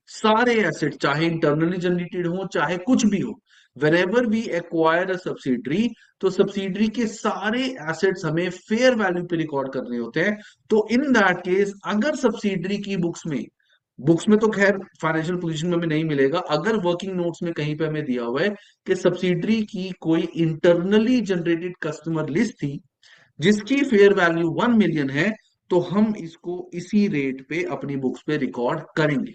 सारे एसेट, चाहे इंटरनली जनरेटेड हो चाहे कुछ भी हो, whenever we acquire a subsidiary, तो सब्सिडरी के सारे एसेट्स हमें फेयर वैल्यू पे रिकॉर्ड करने होते हैं। तो इन दैट केस अगर सब्सिडरी की बुक्स में तो खैर फाइनेंशियल पोजीशन में हमें नहीं मिलेगा, अगर वर्किंग नोट्स में कहीं पे हमें दिया हुआ है कि सब्सिडरी की कोई इंटरनली जनरेटेड कस्टमर लिस्ट थी जिसकी फेयर वैल्यू 1 मिलियन है, तो हम इसको इसी रेट पे अपनी बुक्स पे रिकॉर्ड करेंगे,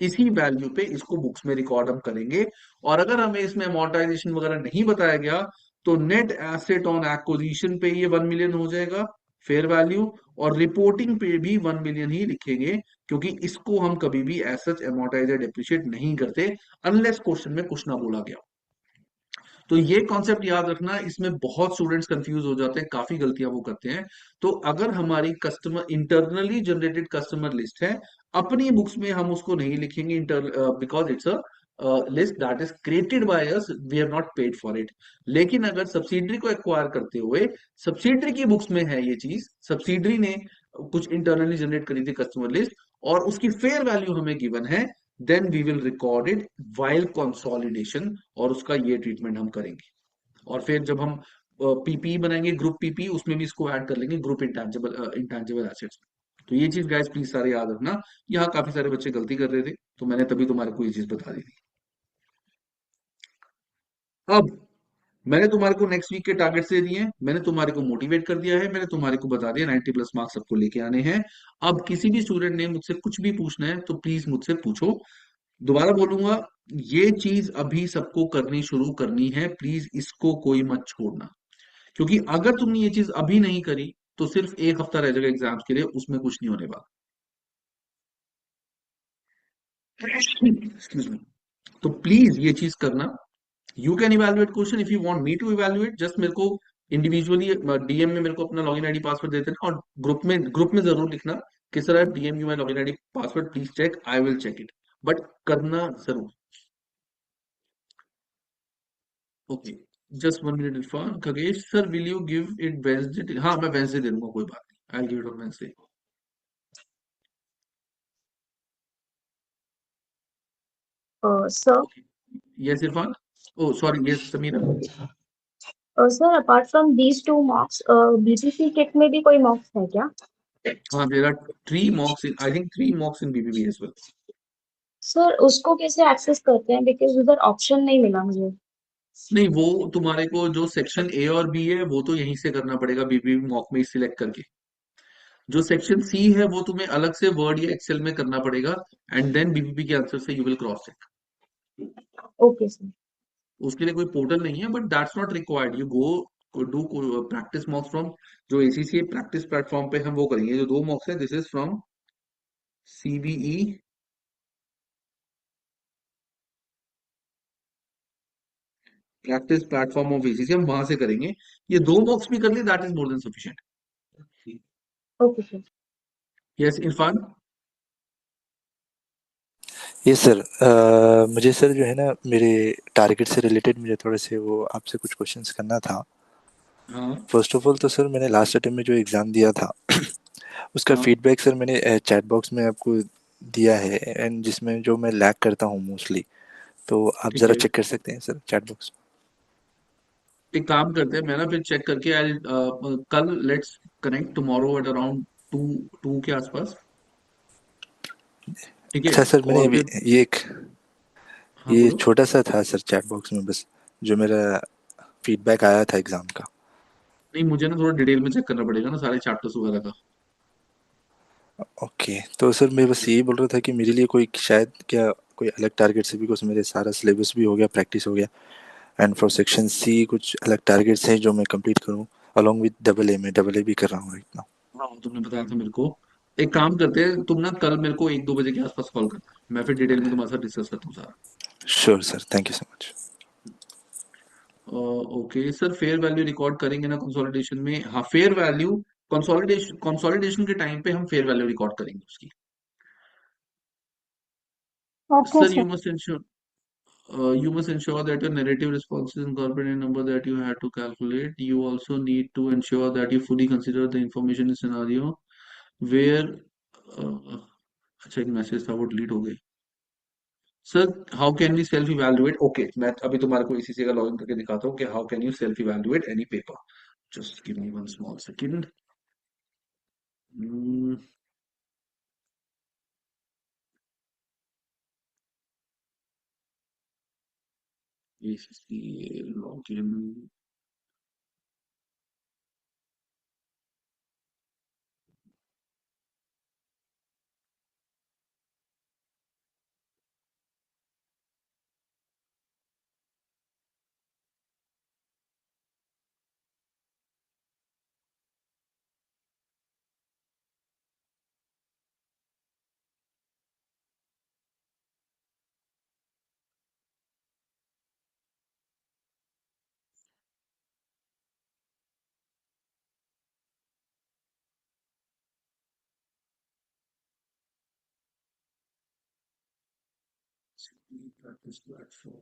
इसी वैल्यू पे इसको बुक्स में रिकॉर्ड हम करेंगे। और अगर हमें इसमें अमोर्टाइजेशन वगैरह नहीं बताया गया, तो नेट एसेट ऑन एक्विजिशन पे ये 1 मिलियन हो जाएगा फेयर वैल्यू, और रिपोर्टिंग पे भी 1 मिलियन ही लिखेंगे, क्योंकि इसको हम कभी भी एज सच अमोर्टाइज या डिप्रिशिएट नहीं करते, अनलेस क्वेश्चन में कुछ ना बोला गया। तो ये कॉन्सेप्ट याद रखना, इसमें बहुत स्टूडेंट्स कंफ्यूज हो जाते हैं, काफी गलतियां वो करते हैं। तो अगर हमारी customer internally generated customer list है, अपनी बुक्स में हम उसको नहीं लिखेंगे inter, because it's a list that is created by us, we have not paid for it. लेकिन अगर सब्सिडरी को एक्वायर करते हुए सब्सिडरी की बुक्स में है ये चीज, सब्सिडरी ने कुछ इंटरनली जनरेट करी थी कस्टमर लिस्ट और उसकी फेयर वैल्यू हमें गिवन है, then we will record it while consolidation, और उसका ये ट्रीटमेंट हम करेंगे। और फिर जब हम पीपी बनाएंगे, ग्रुप पीपी, उसमें भी इसको ऐड कर लेंगे, ग्रुप इंटेंजिबल एसेट्स। तो ये चीज गाइस प्लीज सारे याद रखना। यहाँ काफी सारे बच्चे गलती कर रहे थे, तो मैंने तभी तुम्हारे को ये चीज बता दी थी। अब मैंने तुम्हारे को नेक्स्ट वीक के टारगेट्स दे दिए हैं, मैंने तुम्हारे को मोटिवेट कर दिया है, मैंने तुम्हारे को बता दिया 90+ मार्क्स सबको लेके आने हैं। अब किसी भी स्टूडेंट ने मुझसे कुछ भी पूछना है तो प्लीज मुझसे पूछो। दोबारा बोलूंगा, ये चीज अभी सबको करनी शुरू करनी है, प्लीज इसको कोई मत छोड़ना। क्योंकि अगर तुमने ये चीज अभी नहीं करी, तो सिर्फ एक हफ्ता रह जाएगा एग्जाम्स के लिए, उसमें कुछ नहीं होने वाला। Excuse me. तो प्लीज ये चीज करना। You can evaluate question if you want me to evaluate, just मेरे को इंडिविजुअली डीएम में मेरे को अपना लॉगिन आईडी पासवर्ड देते ना, और ग्रुप में जरूर लिखना कि sir I DM you my login ID password, please check, I will check it, but करना जरूर। Okay, just 1 minute Irfan. Khagesh sir, will you give it Wednesday? हाँ, मैं वेंसडे दे दूंगा, कोई बात नहीं, I give it on Wednesday. Sir, yes Irfan. Oh sorry, yes Sameera. sir, apart from these two mocks, BPC kit में भी कोई mocks है क्या? हाँ, there are 3 mocks in, I think 3 mocks in BBB as well. Sir उसको कैसे access करते हैं, बिकॉज उधर ऑप्शन नहीं मिला मुझे। नहीं, वो तुम्हारे को जो सेक्शन ए और बी है वो तो यहीं से करना पड़ेगा, बीबीबी मॉक में सिलेक्ट करके। जो सेक्शन सी है वो तुम्हें अलग से वर्ड या एक्सेल में करना पड़ेगा, एंड देन बीबीबी के आंसर से you will cross check. Okay sir. उसके लिए कोई पोर्टल नहीं है, but that's not required, you go do practice mocks from जो एसीसी प्रैक्टिस प्लेटफॉर्म पे हम वो करेंगे। जो 2 मॉक्स है, this is from CBE practice platform of ACC, हम वहां से करेंगे। ये 2 मॉक्स भी कर लिए, that is more than sufficient. Okay sir. Yes Irfan. ये सर मुझे सर जो है ना मेरे टारगेट से रिलेटेड मुझे थोड़े से वो आपसे कुछ क्वेश्चंस करना था। हाँ फर्स्ट ऑफ ऑल तो सर मैंने लास्ट अटेम्प्ट में जो एग्ज़ाम दिया था उसका हाँ। फीडबैक सर मैंने चैट बॉक्स में आपको दिया है, एंड जिसमें जो मैं लैग करता हूँ मोस्टली, तो आप ठीक ज़रा है, चेक कर सकते हैं सर चैट बॉक्स। एक काम करते हैं, मैं ना फिर चेक करके आई कल let's connect tomorrow at around two two के आसपास। ठीक है। अच्छा सर, मैंने और फिर ये एक हाँ ये बोलो। छोटा सा था सर चैट बॉक्स में बस, जो मेरा फीडबैक आया था एग्ज़ाम का। नहीं, मुझे ना थोड़ा डिटेल में चेक करना पड़ेगा ना सारे चैप्टर्स वगैरह का। ओके, तो सर मैं बस यही बोल रहा था कि मेरे लिए कोई शायद क्या कोई अलग टारगेट से, बिकॉज मेरे सारा सिलेबस भी हो गया, प्रैक्टिस हो गया, एंड फॉर सेक्शन सी कुछ अलग टारगेट्स हैं जो मैं कंप्लीट करूं, अलॉन्ग विद डबल ए, में डबल ए भी कर रहा हूँ राइट नाउ। हाँ, तुमने बताया था मेरे को। एक काम करते हैं, तुम ना कल मेरे को 1-2 बजे के आसपास कॉल करना, मैं फिर डिटेल में तुम्हारे साथ डिस्कस करता हूँ सारा। Sure sir, thank you so much. Okay sir, fair value record करेंगे ना कंसोलिडेशन में? हाँ, फेयर वैल्यू कंसोलिडेशन के टाइम पे हम फेयर वैल्यू रिकॉर्ड करेंगे उसकी। Okay sir, sir. you must ensure that your narrative responses incorporate a number that you had to calculate. You also need to ensure that you fully consider the information in scenario where अच्छा, एक message था वो delete हो गई। Sir, how can we self evaluate? Okay, मैं अभी तुम्हारे को इसी से का लॉगिन करके दिखाता हूँ कि how can you self evaluate any paper. Just give me one small second. Login. Practice platform.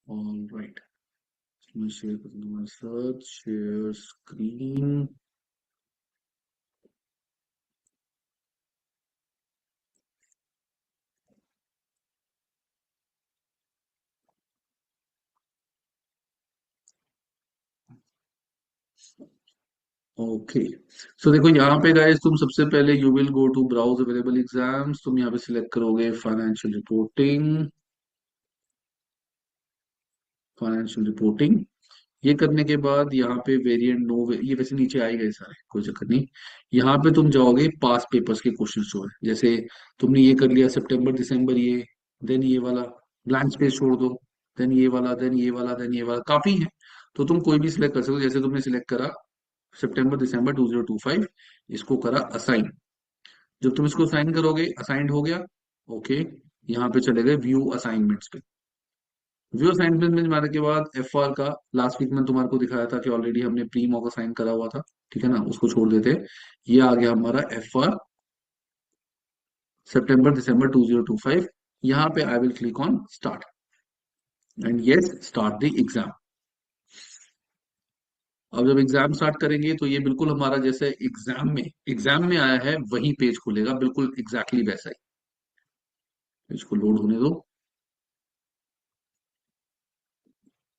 All right. मैं शेयर कर दूंगा, search share screen. Okay, so देखो यहाँ पे गाइस, तुम सबसे पहले you will go to browse available exams, तुम यहाँ पे सिलेक्ट करोगे फाइनेंशियल रिपोर्टिंग। फाइनेंशियल रिपोर्टिंग ये करने के बाद यहाँ पे वेरिएंट नो, ये वैसे नीचे आए गए सारे, कोई चक्कर नहीं। यहाँ पे तुम जाओगे पास पेपर्स के क्वेश्चन जो है, जैसे तुमने ये कर लिया सितंबर दिसंबर ये, देन ये वाला ब्लैंक स्पेस छोड़ दो, देन ये वाला, देन ये वाला, देन ये वाला, काफी है। तो तुम कोई भी सिलेक्ट कर सकते हो, जैसे तुमने सिलेक्ट करा सितंबर दिसंबर 2025, इसको करा असाइन। जब तुम इसको साइन करोगे, असाइंड हो गया। ओके, यहाँ पे चले गए व्यू असाइनमेंट्स पे। व्यू असाइनमेंट में जाने के बाद एफआर का, लास्ट वीक में तुम्हारे को दिखाया था कि ऑलरेडी हमने प्री मॉक असाइन करा हुआ था, ठीक है ना, उसको छोड़ देते। ये आ गया हमारा एफआर सितंबर दिसंबर 2025। यहाँ पे I will click on start and yes, start the exam. अब जब एग्जाम स्टार्ट करेंगे तो ये बिल्कुल हमारा जैसे एग्जाम में आया है वही पेज खुलेगा, बिल्कुल एग्जैक्टली वैसा ही। इसको लोड होने दो।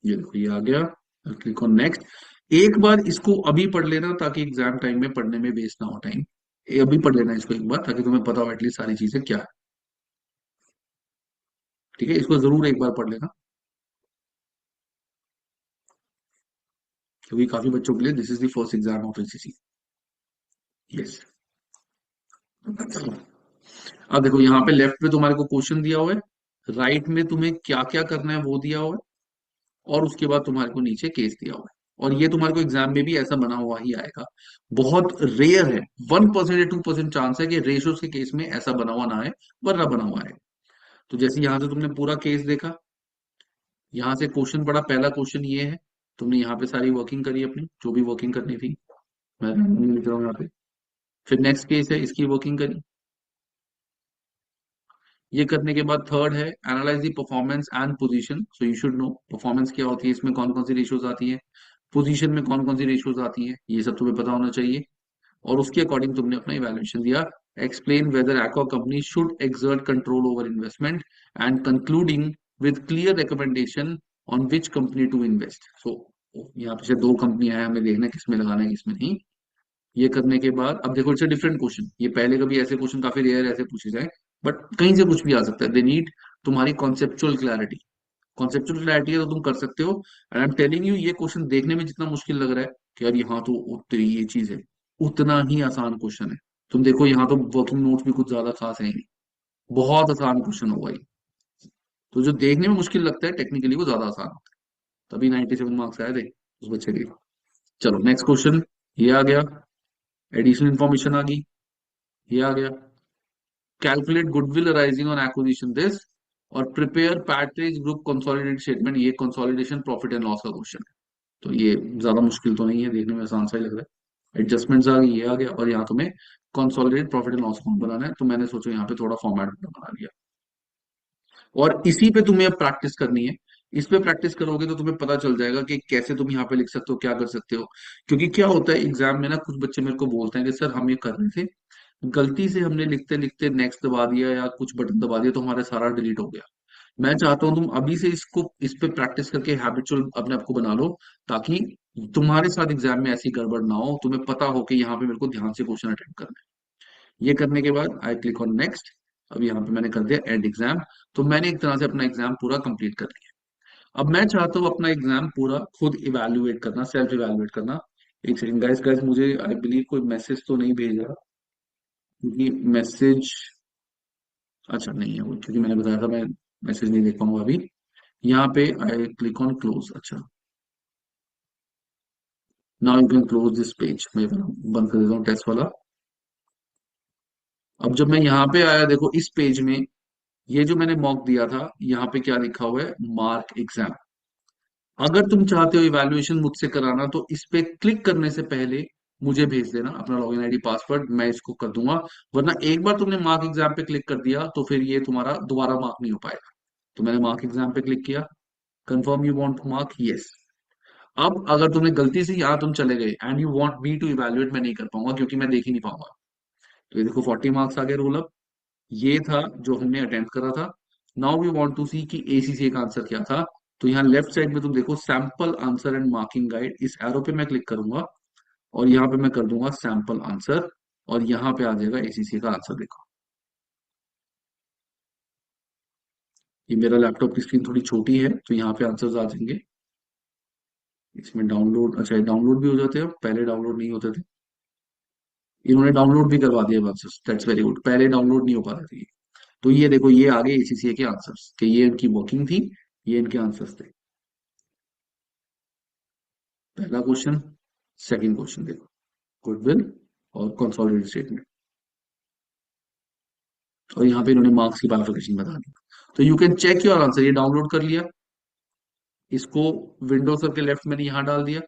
ये देखो, ये आ गया। Click on next. एक बार इसको अभी पढ़ लेना ताकि एग्जाम टाइम में पढ़ने में वेस्ट ना हो टाइम। अभी पढ़ लेना इसको एक बार ताकि तुम्हें पता हो एटलीस्ट सारी चीजें क्या है। ठीक है, इसको जरूर एक बार पढ़ लेना, क्योंकि काफी बच्चों के लिए this is the first exam of NCC. Yes. अब देखो यहाँ पे लेफ्ट में तुम्हारे को क्वेश्चन दिया हुआ है, राइट में तुम्हें क्या क्या करना है वो दिया हुआ है, और उसके बाद तुम्हारे को नीचे केस दिया हुआ है। और ये तुम्हारे को एग्जाम में भी ऐसा बना हुआ ही आएगा। बहुत रेयर है, 1% या 2% चांस है कि रेशियोज के केस में ऐसा बना हुआ ना है, वरना बना हुआ है। तो जैसे यहाँ से तुमने पूरा केस देखा, यहाँ से क्वेश्चन पढ़ा, पहला क्वेश्चन ये है, तुमने यहाँ पे सारी वर्किंग करी अपनी, जो भी वर्किंग करनी थी, मैं नहीं लिख रहा हूँ यहाँ पे। फिर नेक्स्ट केस है, इसकी वर्किंग करी। ये करने के बाद थर्ड है analyse the performance and position. So you should know performance क्या होती है, इसमें कौन कौन सी रेशियोज आती है, पोजीशन में कौन कौन सी रेशियोज आती है, ये सब तुम्हें पता होना चाहिए। और उसके अकॉर्डिंग तुमने अपना इवैल्यूएशन दिया। Explain whether Aqua company should exert control over investment and concluding with clear recommendation on which company to invest. So यहाँ पे से दो कंपनियां हैं, हमें देखना है किसमें लगाना है किसमें नहीं। ये करने के बाद अब देखो, इट्स अ डिफरेंट क्वेश्चन, ये पहले कभी ऐसे क्वेश्चन काफी रेयर ऐसे पूछे जाए, बट कहीं से कुछ भी आ सकता है। दे नीड तुम्हारी कॉन्सेप्चुअल क्लैरिटी। कॉन्सेप्चुअल क्लैरिटी है तो तुम कर सकते हो। And I am telling you, ये क्वेश्चन देखने में जितना मुश्किल लग रहा है कि यार यहाँ तो उतनी ये चीज है, उतना ही आसान क्वेश्चन है। तुम देखो यहाँ तो वर्किंग नोट्स भी कुछ ज्यादा खास है ही नहीं, बहुत आसान क्वेश्चन होगा ये। तो जो देखने में मुश्किल लगता है टेक्निकली वो ज्यादा आसान होता है, तभी 97 मार्क्स आए थे उस बच्चे के। चलो नेक्स्ट क्वेश्चन, ये आ गया, एडिशनल इंफॉर्मेशन आ गई, ये आ गया, calculate goodwill arising on acquisition this, और प्रिपेयर पैट्रेज ग्रुप कंसोलिडेटेड स्टेटमेंट, ये कंसोलिडेशन प्रॉफिट एंड लॉस का क्वेश्चन है। तो ये ज्यादा मुश्किल तो नहीं है, देखने में आसान सा ही लग रहा है। एडजस्टमेंट्स आ गई, ये आ गया, और यहाँ तुम्हें consolidated profit and loss account बनाना है, तो मैंने सोचा यहाँ पे थोड़ा फॉर्मेट बना लिया। और इसी पे तुम्हें अब प्रैक्टिस करनी है। इस पे प्रैक्टिस करोगे तो तुम्हें पता चल जाएगा कि कैसे तुम यहाँ पे लिख सकते हो, क्या कर सकते हो। क्योंकि क्या होता है एग्जाम में ना, कुछ बच्चे मेरे को बोलते हैं कि सर हम ये कर रहे थे, गलती से हमने लिखते लिखते नेक्स्ट दबा दिया या कुछ बटन दबा दिया तो हमारा सारा डिलीट हो गया। मैं चाहता हूं तुम अभी से इसको, इस पे प्रैक्टिस करके हैबिचुअल अपने आप को बना लो, ताकि तुम्हारे साथ एग्जाम में ऐसी गड़बड़ ना हो, तुम्हें पता हो कि यहाँ पे मेरे को ध्यान से क्वेश्चन अटेंड करना है। ये करने के बाद आई क्लिक ऑन नेक्स्ट। अब यहाँ पे मैंने कर दिया एंड एग्जाम। तो मैंने एक तरह से अपना एग्जाम पूरा कंप्लीट कर लिया। अब मैं चाहता हूँ अपना एग्जाम पूरा खुद इवेल्युएट करना, सेल्फ इवेल्युएट करना। एक सेकंड गाइस, गाइस मुझे आई बिलीव कोई मैसेज तो नहीं भेजा, क्योंकि मैसेज, अच्छा नहीं है वो, क्योंकि मैंने बताया था मैं मैसेज नहीं देख पाऊंगा अभी। यहाँ पे आई क्लिक ऑन क्लोज। अच्छा, now you can close this page. मैं बंद कर देता हूँ टेस्ट वाला। अब जब मैं यहाँ पे आया, देखो इस पेज में ये जो मैंने मॉक दिया था, यहाँ पे क्या लिखा हुआ है, मार्क एग्जाम। अगर तुम चाहते हो इवैल्यूएशन मुझसे कराना, तो इस पे क्लिक करने से पहले मुझे भेज देना अपना लॉगिन आईडी पासवर्ड, मैं इसको कर दूंगा। वरना एक बार तुमने मार्क एग्जाम पे क्लिक कर दिया तो फिर ये तुम्हारा दोबारा मार्क नहीं हो पाएगा। तो मैंने मार्क एग्जाम पे क्लिक किया, confirm you want to mark, yes. अब अगर तुमने गलती से यहाँ तुम चले गए and you want me to evaluate, मैं नहीं कर पाऊंगा क्योंकि मैं देख ही नहीं पाऊंगा। तो ये देखो 40 मार्क्स आ गए रोल अप। ये था जो हमने अटेम्प्ट करा था। नाउ वी वांट टू सी कि एसीसीए का आंसर क्या था। तो यहाँ लेफ्ट साइड में तुम देखो sample answer and marking guide, इस एरो पे मैं क्लिक करूंगा और यहाँ पे मैं कर दूंगा सैंपल आंसर, और यहाँ पे आ जाएगा एसीसीए का आंसर। देखो ये मेरा लैपटॉप की स्क्रीन थोड़ी छोटी है, तो यहाँ पे आंसर्स आ जाएंगे। इसमें डाउनलोड, अच्छा डाउनलोड भी हो जाते हैं, पहले डाउनलोड नहीं होते थे। इन्होंने डाउनलोड भी करवा दिया आंसर्स, दैट्स वेरी गुड। पहले डाउनलोड नहीं हो पाते थे। तो ये देखो ये आगे एसीसीए के आंसर्स, कि ये इनकी वर्किंग थी, ये इनके आंसर्स थे। पहला क्वेश्चन, सेकंड क्वेश्चन देखो, गुडविल और कंसोलिडेटेड स्टेटमेंट, और यहाँ पे इन्होंने मार्क्स की बाइफरकेशन बता दी। तो you can check your answer. ये डाउनलोड कर लिया, इसको विंडोज करके लेफ्ट मैंने यहाँ डाल दिया,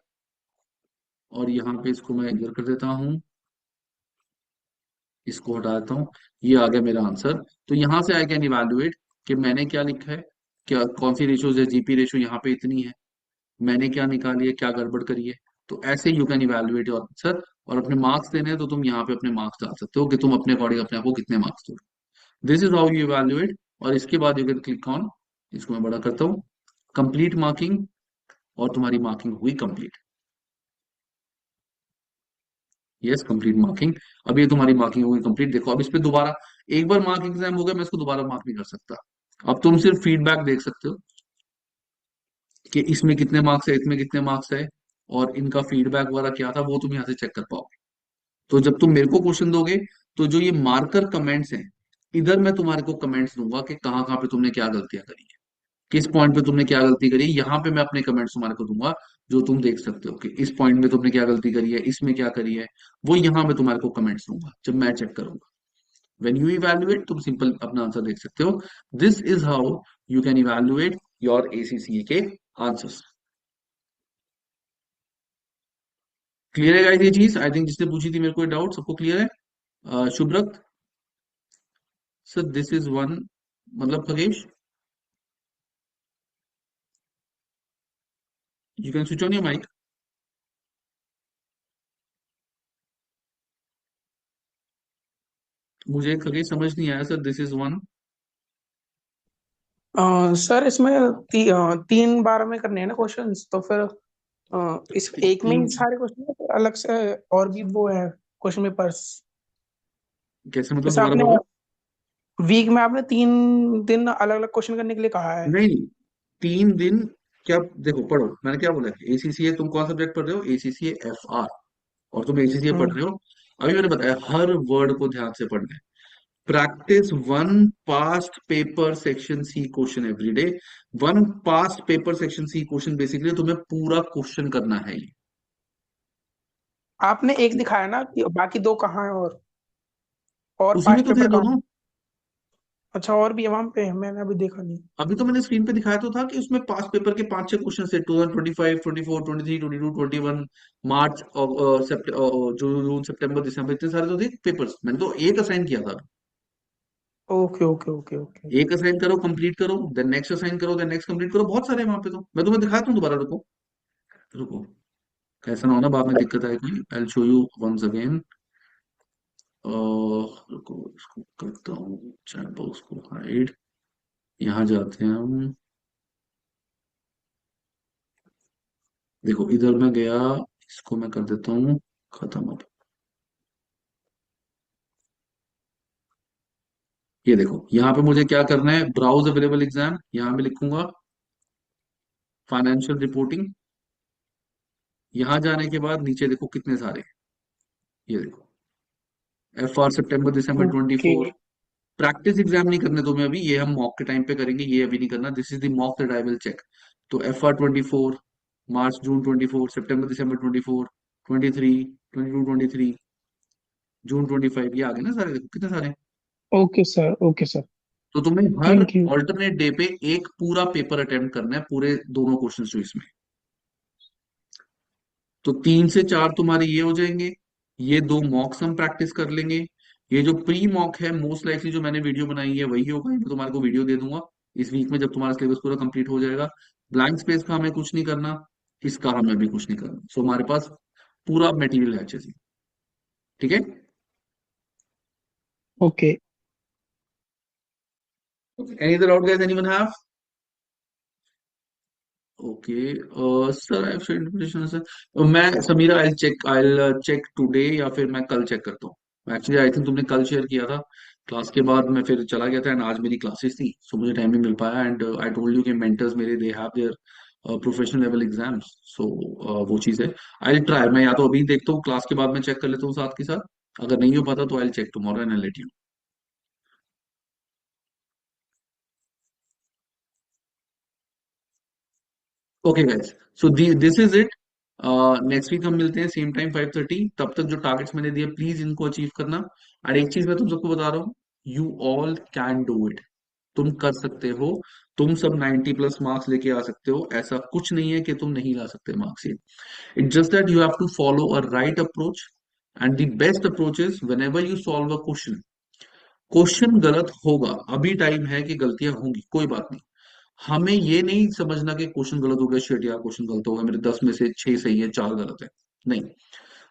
और यहाँ पे इसको मैं इधर कर देता हूँ, इसको हटा देता हूँ। ये आ गया मेरा आंसर। तो यहाँ से आई कैन इवेल्युएट कि मैंने क्या लिखा है, क्या कौन सी रेशियो है, जीपी रेशियो यहाँ पे इतनी है, मैंने क्या निकाली है, क्या गड़बड़ करी है। तो ऐसे you can evaluate your answer. और अपने मार्क्स देने हैं तो तुम यहाँ पे अपने मार्क्स डाल सकते हो कि तुम अपने अकॉर्डिंग अपने आप को कितने मार्क्स दो। This is how you evaluate. और इसके बाद यू कैन क्लिक ऑन, इसको मैं बड़ा करता हूँ, कंप्लीट मार्किंग, और तुम्हारी मार्किंग हुई कंप्लीट। Yes, complete marking. अब ये तुम्हारी मार्किंग होगी कंप्लीट। देखो अब इस पे दोबारा, एक बार मार्क एग्जाम हो गया, मैं इसको दोबारा मार्क नहीं कर सकता। अब तुम सिर्फ फीडबैक देख सकते हो कि इसमें कितने मार्क्स है, इसमें कितने मार्क्स है, और इनका फीडबैक वगैरह क्या था वो तुम यहाँ से चेक कर पाओगे। तो जब तुम मेरे को क्वेश्चन दोगे, तो जो ये मार्कर कमेंट्स हैं, इधर मैं तुम्हारे को कमेंट्स दूंगा कि कहाँ कहाँ पे तुमने क्या गलतियां करी है, किस पॉइंट पे तुमने क्या गलती करी है। यहाँ पे मैं अपने कमेंट्स तुम्हारे को दूंगा, जो तुम देख सकते हो कि इस पॉइंट में तुमने क्या गलती करी है, इसमें क्या करी है। वो यहाँ मैं तुम्हारे को कमेंट्स दूंगा जब मैं चेक करूंगा। When you evaluate, तुम सिंपल अपना आंसर देख सकते हो। This is how you can evaluate your ACCA के आंसर्स। क्लियर है गाइस ये चीज? आई थिंक जिसने पूछी थी मेरे को डाउट, सबको क्लियर है? Shubhrat sir, this is one, मतलब Khagesh, you can switch on your mic. मुझे खगेश समझ नहीं आया sir, this is one. Sir इसमें 3 बार में करने हैं ना क्वेश्चंस, तो फिर इस एक में ही सारे क्वेश्चन अलग से और भी वो है क्वेश्चन पेपर्स। कैसे मतलब, जैसे दोबारा आपने बोलो। वीक में आपने 3 दिन अलग अलग क्वेश्चन करने के लिए कहा है। नहीं, 3 दिन क्या, देखो पढ़ो, मैंने क्या बोला, एसीसीए तुम कौन सब्जेक्ट पढ़ रहे हो, एसीसीए एफआर, और तुम एसीसीए पढ़ हम्म। रहे हो। अभी मैंने बताया हर वर्ड को ध्यान से पढ़ना है। practice one past paper section C question every day. One past paper section C question basically तुम्हें पूरा क्वेश्चन करना है ये। आपने एक दिखाया ना कि बाकी दो कहाँ है और उसी में पास्ट तो थे पेपर कहाँ? दोनों। अच्छा, और भी है वहां पे, मैंने अभी देखा नहीं। अभी तो मैंने स्क्रीन पे दिखाया तो था कि उसमें पास्ट पेपर के 5-6 क्वेश्चन थे, 2025, 24, 23, 22, 21, मार्च और जून, सितंबर, दिसंबर, इतने सारे तो थे पेपर्स। मैंने तो एक असाइन किया था। Okay okay okay okay. एक असाइन करो, कंप्लीट करो, देन नेक्स्ट असाइन करो, देन नेक्स्ट कंप्लीट करो, बहुत सारे हैं वहां पे। तो मैं तुम्हें दिखाता हूँ दोबारा, रुको रुको, ऐसा ना होना बाद में दिक्कत आए कोई। I will show you once again. रुको, इसको करता हूँ चैट बॉक्स को हाइड। यहाँ जाते हैं हम। देखो इधर मैं गया, इसको मैं कर देता हूँ खत्म। अब ये देखो, यहाँ पे मुझे क्या करना है, ब्राउज अवेलेबल एग्जाम, यहाँ पे लिखूंगा फाइनेंशियल रिपोर्टिंग। यहाँ जाने के बाद नीचे देखो कितने सारे, ये देखो FR सितंबर दिसंबर ओके 24। प्रैक्टिस एग्जाम नहीं करने तुम्हें अभी, ये हम मॉक के टाइम पे करेंगे, ये अभी नहीं करना। This is the mock that I will check. तो FR 24, March June 24, September December 24, 23, 22 23, June 25, ये आ गए ना सारे, देखो कितने सारे हैं। ओके सर, ओके सर, तो तुम्हें her thank you. Alternate day पे एक पूरा पेपर अटेम्प्ट करना है, पूरे दोनों क्वेश्चन जो इसमें। तो 3 से 4 तुम्हारे ये हो जाएंगे। ये 2 मॉक्स हम प्रैक्टिस कर लेंगे। ये जो प्री मॉक है, मोस्ट लाइकली जो मैंने वीडियो बनाई है वही होगा, मैं तुम्हारे को वीडियो दे दूंगा इस वीक में जब तुम्हारा सिलेबस पूरा कंप्लीट हो जाएगा। ब्लैंक स्पेस का हमें कुछ नहीं करना, इसका हमें भी कुछ नहीं करना। सो हमारे पास पूरा मटेरियल है अच्छे से, ठीक है। Okay. Any other doubt guys, anyone have? Okay sir, I have send invitation sir. मैं समीरा, आई चेक टुडे, या फिर मैं कल चेक करता हूँ। एक्चुअली आई थिंक तुमने कल शेयर किया था, क्लास के बाद मैं फिर चला गया था, एंड आज मेरी क्लासेस थी, सो मुझे टाइम नहीं मिल पाया। एंड आई टोल्ड यू कि मेंटर्स मेरे they have their professional level exams, so वो चीज़ है। आई ट्राई, मैं या तो अभी देखता हूँ, क्लास के बाद मैं चेक कर लेता हूँ साथ के साथ। अगर नहीं हो पाता तो I check tomorrow and I let you. Okay guys, so this is it. Next week हम मिलते हैं सेम टाइम 5:30। तब तक जो टारगेट्स मैंने दिए प्लीज इनको अचीव करना। और एक चीज मैं तुम सबको बता रहा हूँ, you all can do it. तुम कर सकते हो। तुम सब 90+ मार्क्स लेके आ सकते हो, ऐसा कुछ नहीं है कि तुम नहीं ला सकते मार्क्स। ये it's just that you have to follow a right approach. And the best approach is whenever you solve a question, question गलत होगा, अभी टाइम है कि गलतियां होंगी, कोई बात नहीं। हमें ये नहीं समझना कि क्वेश्चन गलत हो गया, शिट यार क्वेश्चन गलत हो गया, मेरे 10 में से 6 सही है, 4 गलत है। नहीं,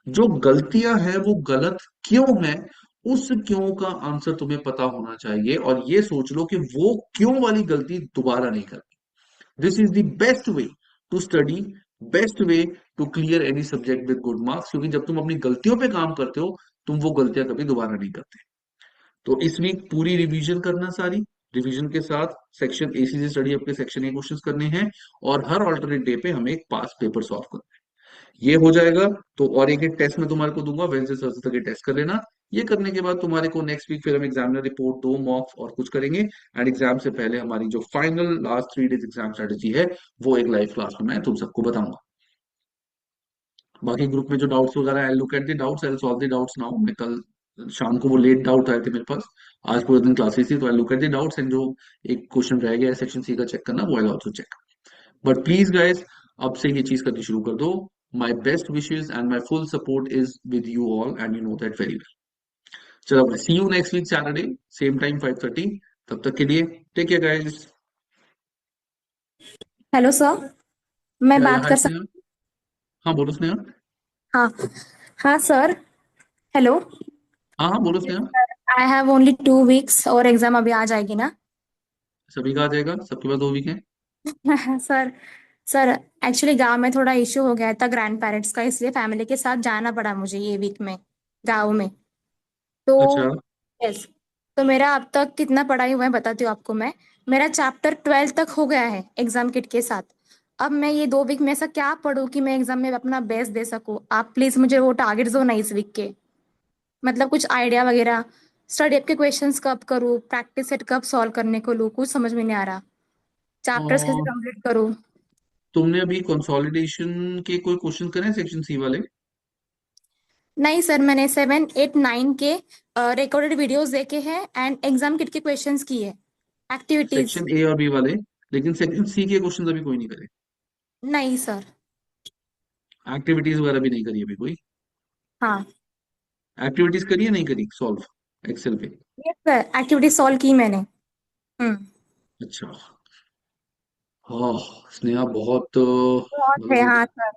जो गलतियां है वो गलत क्यों है, उस क्यों का आंसर तुम्हें पता होना चाहिए, और ये सोच लो कि वो क्यों वाली गलती दोबारा नहीं करनी। This is the best way to study, best way to clear any subject with good marks. क्योंकि जब तुम अपनी गलतियों पे काम करते हो, तुम वो गलतियां कभी दोबारा नहीं करते। तो इस वीक पूरी रिवीजन करना सारी। रिवीजन के साथ सेक्शन ए से स्टडी आपके सेक्शन ए क्वेश्चंस करने हैं, और हर अल्टरनेट डे पे हमें एक पास पेपर सॉल्व करना है। ये हो जाएगा तो और एक टेस्ट मैं तुम्हारे को दूंगा, वेडनेसडे थर्सडे तक ये टेस्ट कर लेना। ये करने के बाद तुम्हारे को नेक्स्ट वीक फिर हम एग्जामिनर रिपोर्ट, 2 मॉक्स और कुछ करेंगे। एंड एग्जाम से पहले हमारी जो final last 3 days exam strategy है, वो एक लाइव क्लास में मैं तुम सबको बताऊंगा। बाकी ग्रुप में जो डाउट्स वगैरह, I look at the doubts, I solve the doubts now. मैं कल शाम को वो लेट डाउट आए थे मेरे पास, आज पूरे दिन क्लासेस थी, तो I look at the doubts, and जो एक क्वेश्चन रह गया सेक्शन सी का चेक करना, वो I also check. But please guys, अब से ये चीज करनी शुरू कर दो। My best wishes and my full support is with you all, and you know that very well. चलो, see you next week Saturday, same time 5:30। तब तक के लिए take care guys. Hello sir, मैं या बात हाय कर स्नेहा। सकती? हाँ बोलो स्नेहा। हाँ, हाँ सर। हेलो हाँ हाँ बोलो Sneha. I have only 2 weeks और एग्जाम अभी आ जाएगी ना? सभी का आ जाएगा, सबके पास 2 वीक है। सर, सर एक्चुअली गांव में थोड़ा इश्यू हो गया था ग्रैंड पेरेंट्स का, इसलिए फैमिली के साथ जाना पड़ा मुझे ये वीक में गांव में। तो अच्छा। यस, तो मेरा अब तक कितना पढ़ाई हुआ है बताती हूँ आपको मैं। मेरा चैप्टर 12 तक हो गया है एग्जाम किट के साथ। अब मैं ये 2 वीक में ऐसा क्या पढूं कि मैं एग्जाम में अपना बेस्ट दे सकूं? आप प्लीज मुझे वो टारगेट दो ना इस वीक के, मतलब कुछ आइडिया वगैरह, स्टडी के क्वेश्चंस कब करूँ, प्रैक्टिस सेट कब सॉल्व करने को लूँ, कुछ समझ में नहीं आ रहा। चैप्टर्स कैसे और कंप्लीट करूँ। तुमने अभी कंसोलिडेशन के कोई क्वेश्चन करे सेक्शन सी वाले? नहीं सर, मैंने 7, 8, 9 के रिकॉर्डेड वीडियोस देखे हैं एंड एग्जाम किट के क्वेश्चंस किए, एक्टिविटीज। सेक्शन ए और बी वाले, लेकिन सेक्शन सी के क्वेश्चन अभी कोई नहीं करे? नहीं सर। एक्टिविटीज वगैरह भी नहीं करी अभी कोई? हाँ। एक्टिविटीज करी है नहीं करी सॉल्व एक्सेल पे? यस सर, एक्टिविटी सॉल्व की मैंने। अच्छा। हाँ स्नेहा, बहुत बहुत है मतलब हाँ सर।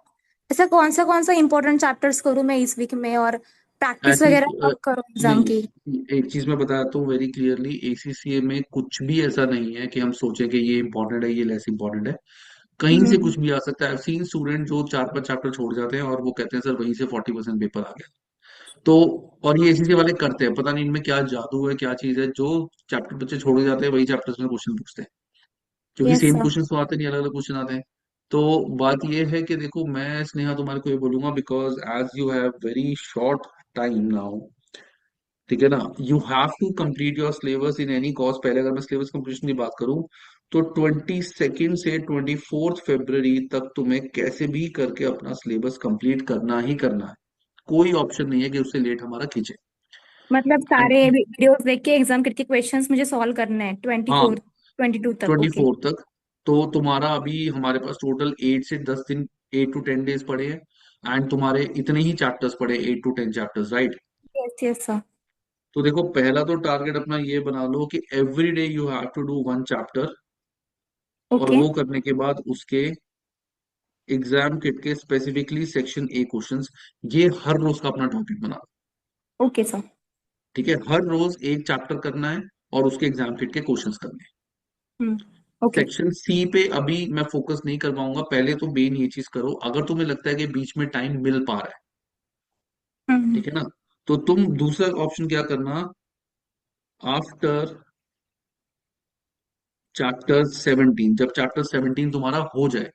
ऐसा कौन सा इंपॉर्टेंट चैप्टर्स करूँ मैं इस वीक में, और प्रैक्टिस ऐसी वगैरह कब करूँ एग्जाम की। नहीं, एक चीज मैं बताता हूँ वेरी क्लियरली, एसीसीए में कुछ भी ऐसा नहीं है कि हम सोचें कि ये इंपॉर्टेंट है ये लेस इंपॉर्टेंट है। कहीं से हम्म। कुछ भी आ सकता है। सीन स्टूडेंट जो 4-5 चैप्टर छोड़ जाते हैं और वो कहते हैं सर वहीं से 40% पेपर आ गया। तो और ये एसीसी वाले करते हैं, पता नहीं इनमें क्या जादू है क्या चीज है, जो चैप्टर बच्चे छोड़ जाते हैं वही चैप्टर्स में क्वेश्चन पूछते हैं, क्योंकि यस सेम सर। क्वेश्चन तो आते नहीं, अलग अलग क्वेश्चन आते हैं। तो बात ये है कि देखो, मैं स्नेहा तुम्हारे को ये बोलूंगा, because as you have very short time now, ठीक है ना, you have to complete your syllabus in any cost. पहले अगर मैं सिलेबस कंप्लीशन की बात करूं तो 22 से 24 फरवरी तक तुम्हें कैसे भी करके अपना सिलेबस कंप्लीट करना ही करना है। कोई ऑप्शन नहीं है कि उससे लेट हमारा खींचे। मतलब एंड सारे वीडियोस देख के एग्जाम किट के क्वेश्चंस मुझे सॉल्व करने हैं ट्वेंटी हाँ, फोर 22 तक। ओके। 24 तक। तो तुम्हारा अभी हमारे पास टोटल 8 से 10 दिन, 8 to 10 डेज पड़े हैं, एंड तुम्हारे इतने ही चैप्टर्स पड़े, 8 to 10 chapters, right? Yes yes sir. तो देखो, पहला तो टारगेट अपना ये बना लो कि every day you have to do 1 chapter, और ओके। वो करने के बाद उसके एग्जाम किट के स्पेसिफिकली सेक्शन ए क्वेश्चंस, ये हर रोज का अपना टॉपिक बना लो। Okay sir. ठीक है, हर रोज एक चैप्टर करना है और उसके एग्जाम किट के क्वेश्चंस करने हैं। हम्म। ओके। सेक्शन सी पे अभी मैं फोकस नहीं कर पाऊंगा, पहले तो मेन ये चीज करो। अगर तुम्हें लगता है कि बीच में टाइम मिल पा रहा है, हम्म। ठीक है ना, तो तुम दूसरा ऑप्शन क्या करना, आफ्टर चैप्टर 17, जब चैप्टर 17 तुम्हारा हो जाए,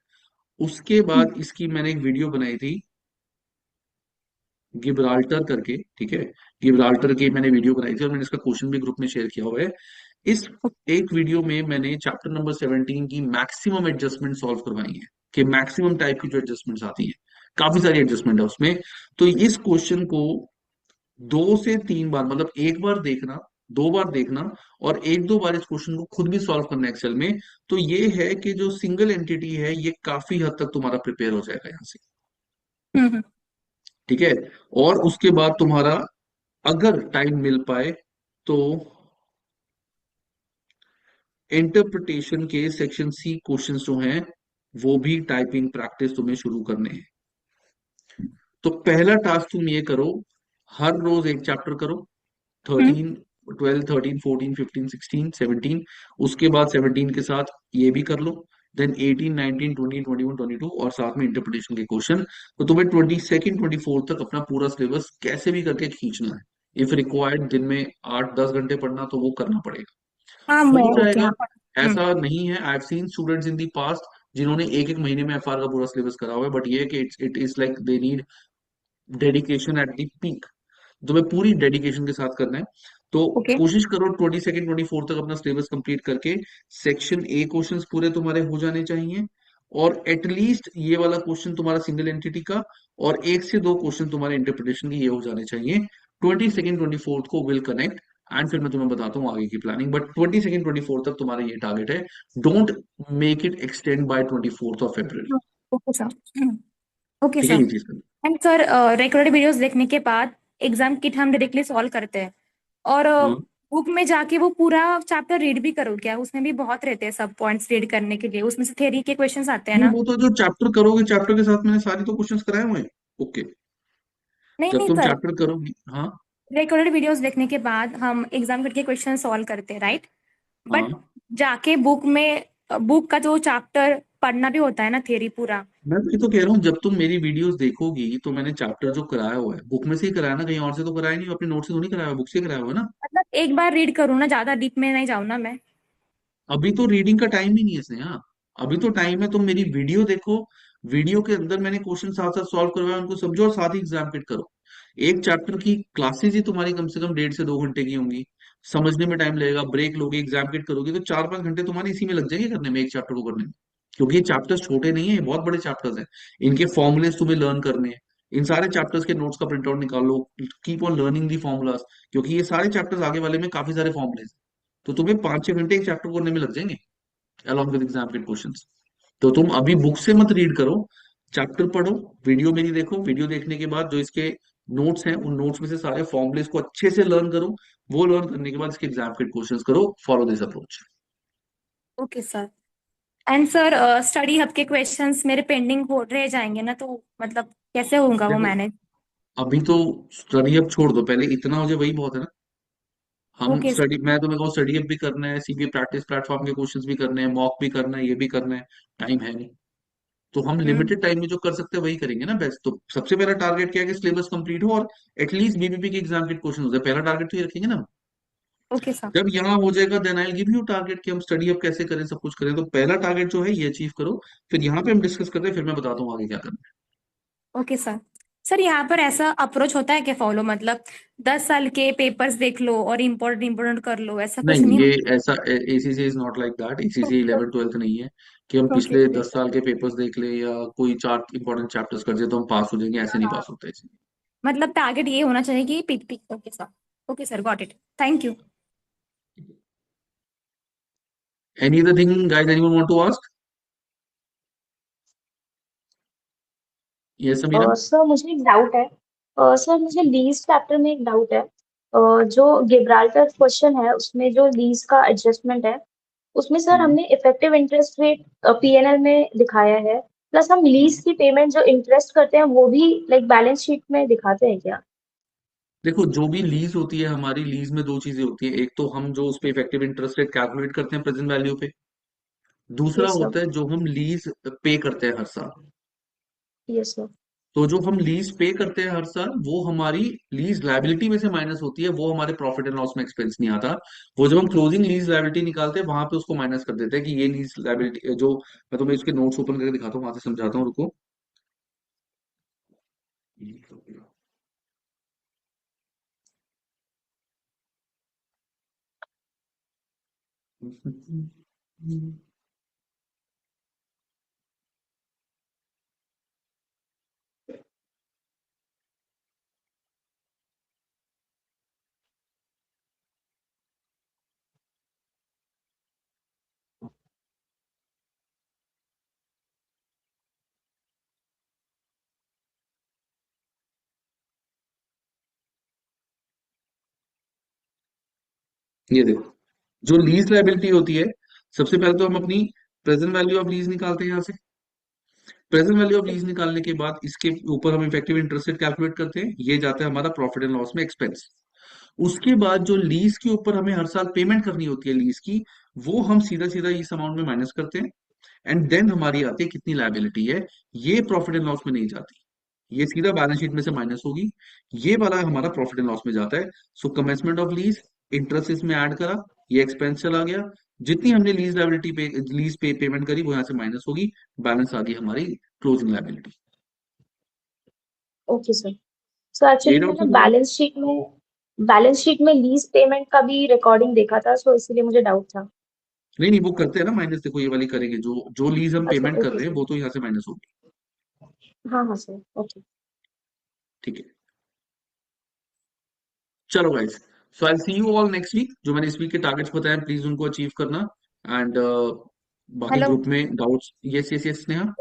उसके हम्म। बाद इसकी मैंने एक वीडियो बनाई थी गिब्राल्टर करके, ठीक है, गिब्राल्टर की मैंने वीडियो बनाई थी और मैंने इसका क्वेश्चन भी ग्रुप में शेयर किया हुआ है। इस एक वीडियो में मैंने चैप्टर नंबर 17 की मैक्सिमम एडजस्टमेंट सॉल्व करवाई है, कि मैक्सिमम टाइप की जो एडजस्टमेंट्स आती हैं, काफी सारी एडजस्टमेंट है उसमें। तो इस क्वेश्चन को 2 से 3 बार, मतलब एक बार देखना, 2 बार देखना, और 1-2 बार इस क्वेश्चन को खुद भी सॉल्व करना एक्सेल में। तो ये है कि जो सिंगल एंटिटी है ये काफी हद तक तुम्हारा प्रिपेयर हो जाएगा यहाँ से। हम्म। ठीक है, और उसके बाद तुम्हारा अगर टाइम मिल पाए तो इंटरप्रिटेशन के सेक्शन सी क्वेश्चंस जो हैं वो भी टाइपिंग प्रैक्टिस तुम्हें शुरू करने हैं। तो पहला टास्क तुम ये करो, हर रोज एक चैप्टर करो, हम्म। 13, 12, 13, 14, 15, 16, 17। उसके बाद 17 के साथ ये भी कर लो, देन 18, 19, 20, 21, 22, और साथ में इंटरप्रिटेशन के क्वेश्चन। तो तुम्हें 22 24 तक अपना पूरा सिलेबस कैसे भी करके खींचना है। इफ रिक्वायर्ड दिन में 8-10 घंटे पढ़ना तो वो करना पड़ेगा, हाँ हो मैं ओके जाएगा। हाँ। हम्म। ऐसा नहीं है, I have seen students in the past जिन्होंने एक एक महीने में एफआर का पूरा सिलेबस करा हुआ है, बट ये है कि it is like they need dedication at the peak. तुम्हें पूरी डेडिकेशन के साथ करना है। तो ओके। कोशिश करो 22 24 तक अपना सिलेबस कंप्लीट करके सेक्शन ए क्वेश्चंस पूरे तुम्हारे हो जाने चाहिए, और एटलीस्ट ये वाला क्वेश्चन तुम्हारा सिंगल एंटिटी का, और 1 से 2 क्वेश्चन तुम्हारे इंटरप्रिटेशन के ये हो जाने चाहिए। 22 24 को विल कनेक्ट, एंड फिर मैं तुम्हें बताता हूँ आगे की प्लानिंग, बट 22 24 तक तुम्हारा ये टारगेट है। Don't make it extend by 24 February. Okay sir. Okay ठीक है, सर। ये चीज करनी। एंड सर, रिकॉर्डेड वीडियोस देखने के बाद एग्जाम किट हम डायरेक्टली सॉल्व करते हैं, और हाँ, बुक में जाके वो पूरा चैप्टर रीड भी करो क्या? उसमें भी बहुत रहते हैं सब पॉइंट्स रीड करने के लिए, उसमें से थ्योरी के क्वेश्चंस आते हैं नहीं ना। वो तो जो चैप्टर करोगे, चैप्टर के साथ मैंने सारे तो क्वेश्चंस कराए हुए हैं। ओके, नहीं जब नहीं तुम सर, चैप्टर करोगी, हाँ। रिकॉर्डेड वीडियोस देखने के बाद हम एग्जाम किट के क्वेश्चन सॉल्व करते हैं, राइट? बट हाँ, जाके बुक का जो चैप्टर पढ़ना भी होता है ना, थ्योरी पूरा। मैं वही तो कह रहा हूँ, जब तुम मेरी वीडियोस देखोगी तो मैंने चैप्टर जो कराया हुआ है बुक में से ही कराया ना, कहीं और से तो कराया नहीं, अपने नोट से तो नहीं कराया हुआ, बुक से कराया हुआ है ना। मतलब एक बार रीड करूँ ना, ज्यादा डीप में नहीं जाऊँ ना मैं। अभी तो रीडिंग का टाइम ही नहीं है स्नेहा, अभी तो टाइम है, तुम मेरी वीडियो देखो, वीडियो के अंदर मैंने क्वेश्चन साथ साथ सॉल्व करवाया, उनको समझो और साथ ही एग्जाम किट करो। एक चैप्टर की क्लासेज ही तुम्हारी कम से कम 1.5 से 2 घंटे की होंगी, समझने में टाइम लगेगा, ब्रेक लोगे, एग्जाम किट करोगे, तो 4-5 घंटे तुम्हारे इसी में लग जाएंगे करने में, एक चैप्टर को करने में। क्योंकि ये चैप्टर्स छोटे नहीं है, ये बहुत बड़े चैप्टर्स हैं। इनके फॉर्मूलेस तुम्हें लर्न करने हैं। इन सारे चैप्टर्स के नोट्स का प्रिंट आउट निकालो, keep on learning the formulas, क्योंकि ये सारे चैप्टर्स आगे वाले में काफी सारे फॉर्मूलेस, तो तुम्हें 5-6 घंटे एक चैप्टर करने में लग जाएंगे, अलॉन्ग विद एग्जाम के क्वेश्चंस। तो तुम अभी बुक से मत रीड करो, चैप्टर पढ़ो, वीडियो मेरी देखो, वीडियो देखने के बाद जो इसके नोट्स हैं, उन नोट्स में से सारे फॉर्मूलेस को अच्छे से लर्न करो। वो लर्न करने के बाद इसके एग्जाम के क्वेश्चंस करो, follow this approach. Okay sir. And sir study hub के क्वेश्चंस मेरे पेंडिंग हो रह जाएंगे ना, तो मतलब कैसे होगा वो देखो, मैनेज? अभी तो स्टडी अब छोड़ दो, पहले इतना हो जाए वही बहुत है ना। हम ओके स्टडी, मैं तुम्हें कहूँ स्टडी अब भी करना है, सीपीए प्रैक्टिस प्लेटफॉर्म के क्वेश्चंस भी करने हैं, मॉक भी करना है, ये भी करना है, टाइम है नहीं। तो हम सर। लिमिटेड टाइम में जो कर सकते हैं वही करेंगे ना बेस्ट। तो सबसे पहला टारगेट क्या है कि सिलेबस कंप्लीट हो और एटलीस्ट बीबीपी के एग्जाम के क्वेश्चन हो जाए, पहला टारगेट तो ये रखेंगे ना। Okay sir. जब यहाँ हो जाएगा then I give you target कि हम स्टडी अब कैसे करें, सब कुछ करें। तो पहला टारगेट जो है ये अचीव करो, फिर यहाँ पे हम डिस्कस करते हैं, फिर मैं बताता हूँ आगे क्या करना ओके सर। सर यहाँ पर ऐसा अप्रोच होता है क्या फॉलो, मतलब 10 साल के पेपर्स देख लो और इम्पोर्टेंट इम्पोर्टेंट कर लो, ऐसा है। कुछ नहीं, नहीं ये होता? ऐसा ACC is not like that. ACC 11th-12th नहीं है कि हम ओके। पिछले 10 साल के पेपर्स देख ले या कोई 4 इंपॉर्टेंट चैप्टर्स कर दिए तो हम पास हो जाएंगे, ऐसे नहीं पास होते। मतलब टारगेट ये होना चाहिए कि PP. Okay sir. Okay sir, got it. Thank you. Any other thing guys, anyone want to ask? Yes Samira. Sir मुझे एक डाउट है। सर मुझे लीज चैप्टर में एक डाउट है। जो गिब्राल्टर क्वेश्चन है उसमें जो लीज का एडजस्टमेंट है, उसमें सर हम्म। हमने इफेक्टिव इंटरेस्ट रेट पीएनएल में दिखाया है, प्लस हम लीज की पेमेंट जो इंटरेस्ट करते हैं वो भी लाइक बैलेंस शीट में दिखाते हैं क्या? देखो, जो भी लीज होती है हमारी, लीज में दो चीजें होती है। एक तो हम जो उस पे इफेक्टिव इंटरेस्ट रेट कैलकुलेट करते हैं प्रेजेंट वैल्यू पे, दूसरा यस सर। होता है जो हम लीज पे करते हैं हर साल। Yes sir. तो जो हम लीज पे करते हैं हर साल, वो हमारी लीज लायबिलिटी में से माइनस होती है, वो हमारे प्रॉफिट एंड लॉस में एक्सपेंस नहीं आता। वो जब हम क्लोजिंग लीज लायबिलिटी निकालते हैं वहां पे उसको माइनस कर देते हैं कि ये लीज लायबिलिटी जो, मैं तुम्हें इसके नोट्स ओपन करके दिखाता हूँ, वहां से समझाता हूँ, रुको। ये देखो, जो लीज लायबिलिटी होती है, सबसे पहले तो हम अपनी प्रेजेंट वैल्यू ऑफ लीज निकालते हैं यहाँ से। प्रेजेंट वैल्यू ऑफ लीज निकालने के बाद इसके ऊपर हम इफेक्टिव इंटरेस्ट रेट कैलकुलेट करते हैं, ये जाता है हमारा प्रॉफिट एंड लॉस में एक्सपेंस। उसके बाद जो लीज के ऊपर हमें हर साल पेमेंट करनी होती है लीज की, वो हम सीधा सीधा इस अमाउंट में माइनस करते हैं। एंड देन हमारी आती है कितनी लायबिलिटी है, ये प्रॉफिट एंड लॉस में नहीं जाती, ये सीधा बैलेंस शीट में से माइनस होगी। ये वाला हमारा प्रॉफिट एंड लॉस में जाता है। सो कमेंसमेंट ऑफ लीज, इंटरेस्ट इसमें ऐड करा, ये एक्सपेंस चला गया, जितनी हमने लीज लायबिलिटी पे लीज पे पेमेंट करी वो यहाँ से माइनस होगी, बैलेंस आ गई हमारी closing liability. Okay sir. So ये एक्चुअली डाउट मैंने समझ। बैलेंस शीट में लीज पेमेंट का भी रिकॉर्डिंग देखा था, सो इसीलिए मुझे डाउट था। नहीं नहीं, वो करते हैं ना माइनस, देखो ये वाली करेंगे, जो जो लीज हम अच्छा पेमेंट कर ओके रहे हैं सर। वो तो यहाँ से माइनस होगी। हाँ हाँ सर ओके। ठीक है, चलो guys, so I see you all next week. जो मैंने इस वीक के टारगेट्स बताए प्लीज उनको अचीव करना। एंड बाकी हेलो। ग्रुप में doubts, yes yes yes Sneha.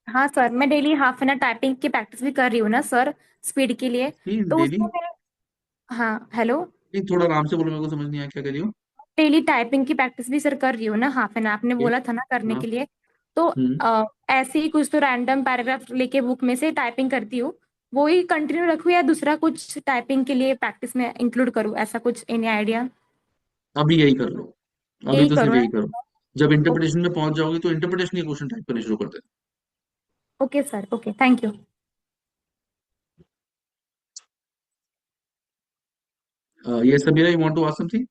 हाँ सर, मैं daily half an hour typing की प्रैक्टिस भी कर रही हूँ ना सर, स्पीड के लिए। प्लीज तो डेली, उसमें मेरा, हाँ हेलो, थोड़ा आराम से बोलो, मेरे को समझ नहीं आया क्या कर रही हो। डेली टाइपिंग की प्रैक्टिस भी सर कर रही हूँ ना, हाफ एन आवर आपने Okay, बोला था ना करने हाँ। के लिए। तो हम्म। ऐसे ही कुछ तो रैंडम पैराग्राफ लेके बुक में से टाइपिंग करती हूँ, वो ही कंटिन्यू रखूँ या दूसरा कुछ टाइपिंग के लिए प्रैक्टिस में इंक्लूड करूँ, ऐसा कुछ एनी आइडिया? अभी यही कर लो, अभी यही तो सिर्फ करूँ यही ना? करो। जब ओके। इंटरप्रिटेशन में पहुंच जाओगे तो इंटरप्रिटेशन के क्वेश्चन टाइप करने शुरू कर देना। Okay sir, okay, thank you. ये Sameera, you want to ask something?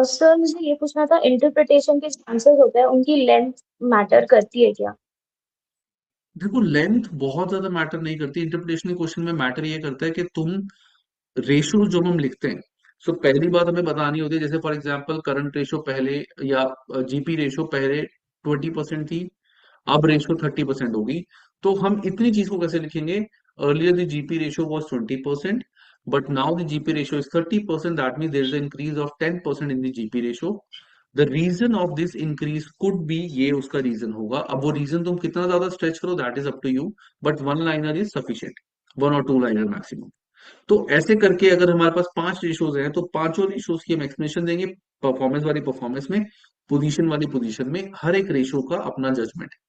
Sir मुझे ये पूछना था, इंटरप्रिटेशन के आंसर्स होते हैं उनकी लेंथ मैटर करती है क्या? देखो लेंथ बहुत ज्यादा मैटर नहीं करती इंटरप्रिटेशन के क्वेश्चन में। मैटर ये करता है कि तुम रेशो जो हम लिखते हैं, सो पहली बात हमें बतानी होती है, जैसे फॉर एग्जांपल करंट रेशो पहले या जीपी रेशो पहले 20% थी, अब रेशो 30% होगी। तो हम इतनी चीज को कैसे लिखेंगे? Earlier the GP ratio was 20%, but now the GP ratio is 30%, that mean there is increase of 10% in the GP ratio. The reason of this increase could be, ये उसका रीजन होगा। अब वो रीजन तुम कितना ज्यादा स्ट्रेच करो that is up to you, but one liner is sufficient, one और टू लाइनर मैक्सिमम। तो ऐसे करके अगर हमारे पास 5 रेशोज हैं तो पांचों रेशोज की हम एक्सप्लेनेशन देंगे, परफॉर्मेंस वाली परफॉर्मेंस में, पोजीशन वाली पोजीशन में, हर एक रेशो का अपना जजमेंट है।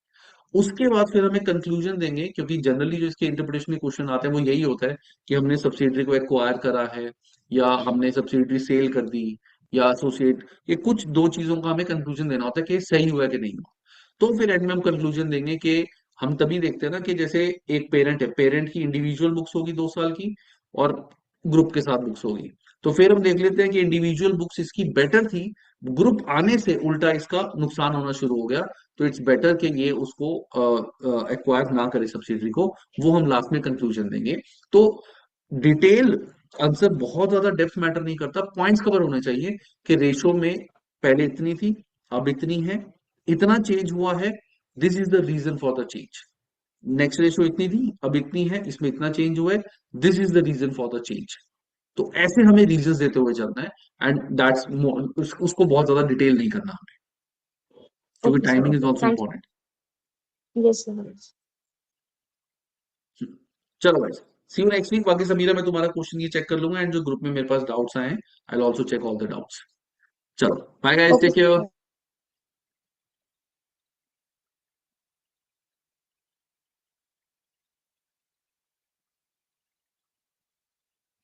उसके बाद फिर हमें कंक्लूजन देंगे, क्योंकि जनरली जो इसके इंटरप्रिटेशन के क्वेश्चन आते हैं वो यही होता है कि हमने सब्सिडरी को एक्वायर करा है, या हमने सब्सिडरी सेल कर दी, या एसोसिएट, ये कुछ दो चीजों का हमें कंक्लूजन देना होता है कि सही हुआ कि नहीं हुआ। तो फिर एंड में हम कंक्लूजन देंगे कि हम तभी देखते हैं ना कि जैसे एक पेरेंट है, पेरेंट की इंडिविजुअल बुक्स होगी 2 साल की, और ग्रुप के साथ बुक्स होगी। तो फिर हम देख लेते हैं कि इंडिविजुअल बुक्स इसकी बेटर थी, ग्रुप आने से उल्टा इसका नुकसान होना शुरू हो गया, तो इट्स बेटर कि ये उसको एक्वायर ना करे सब्सिडरी को। वो हम लास्ट में कंक्लूजन देंगे। तो डिटेल आंसर बहुत ज्यादा डेप्थ मैटर नहीं करता, पॉइंट्स कवर होने चाहिए कि रेशो में पहले इतनी थी, अब इतनी है, इतना चेंज हुआ है, this is the reason for the change. Next ratio इतनी थी, अब इतनी है, इसमें इतना चेंज हुआ है, this is the reason for the change. तो ऐसे हमें रीजंस देते हुए चलना है, एंड दैट्स उसको बहुत ज्यादा डिटेल नहीं करना हमें, क्योंकि okay sir, timing is okay, also thank important. You. Yes sir. चलो भाई, सी यू नेक्स्ट वीक। बाकी समीरा मैं तुम्हारा क्वेश्चन ये चेक कर लूंगा, एंड जो ग्रुप में मेरे पास डाउट्स आए हैं I will also check all the doubts. चलो bye guys, okay take care. Sir.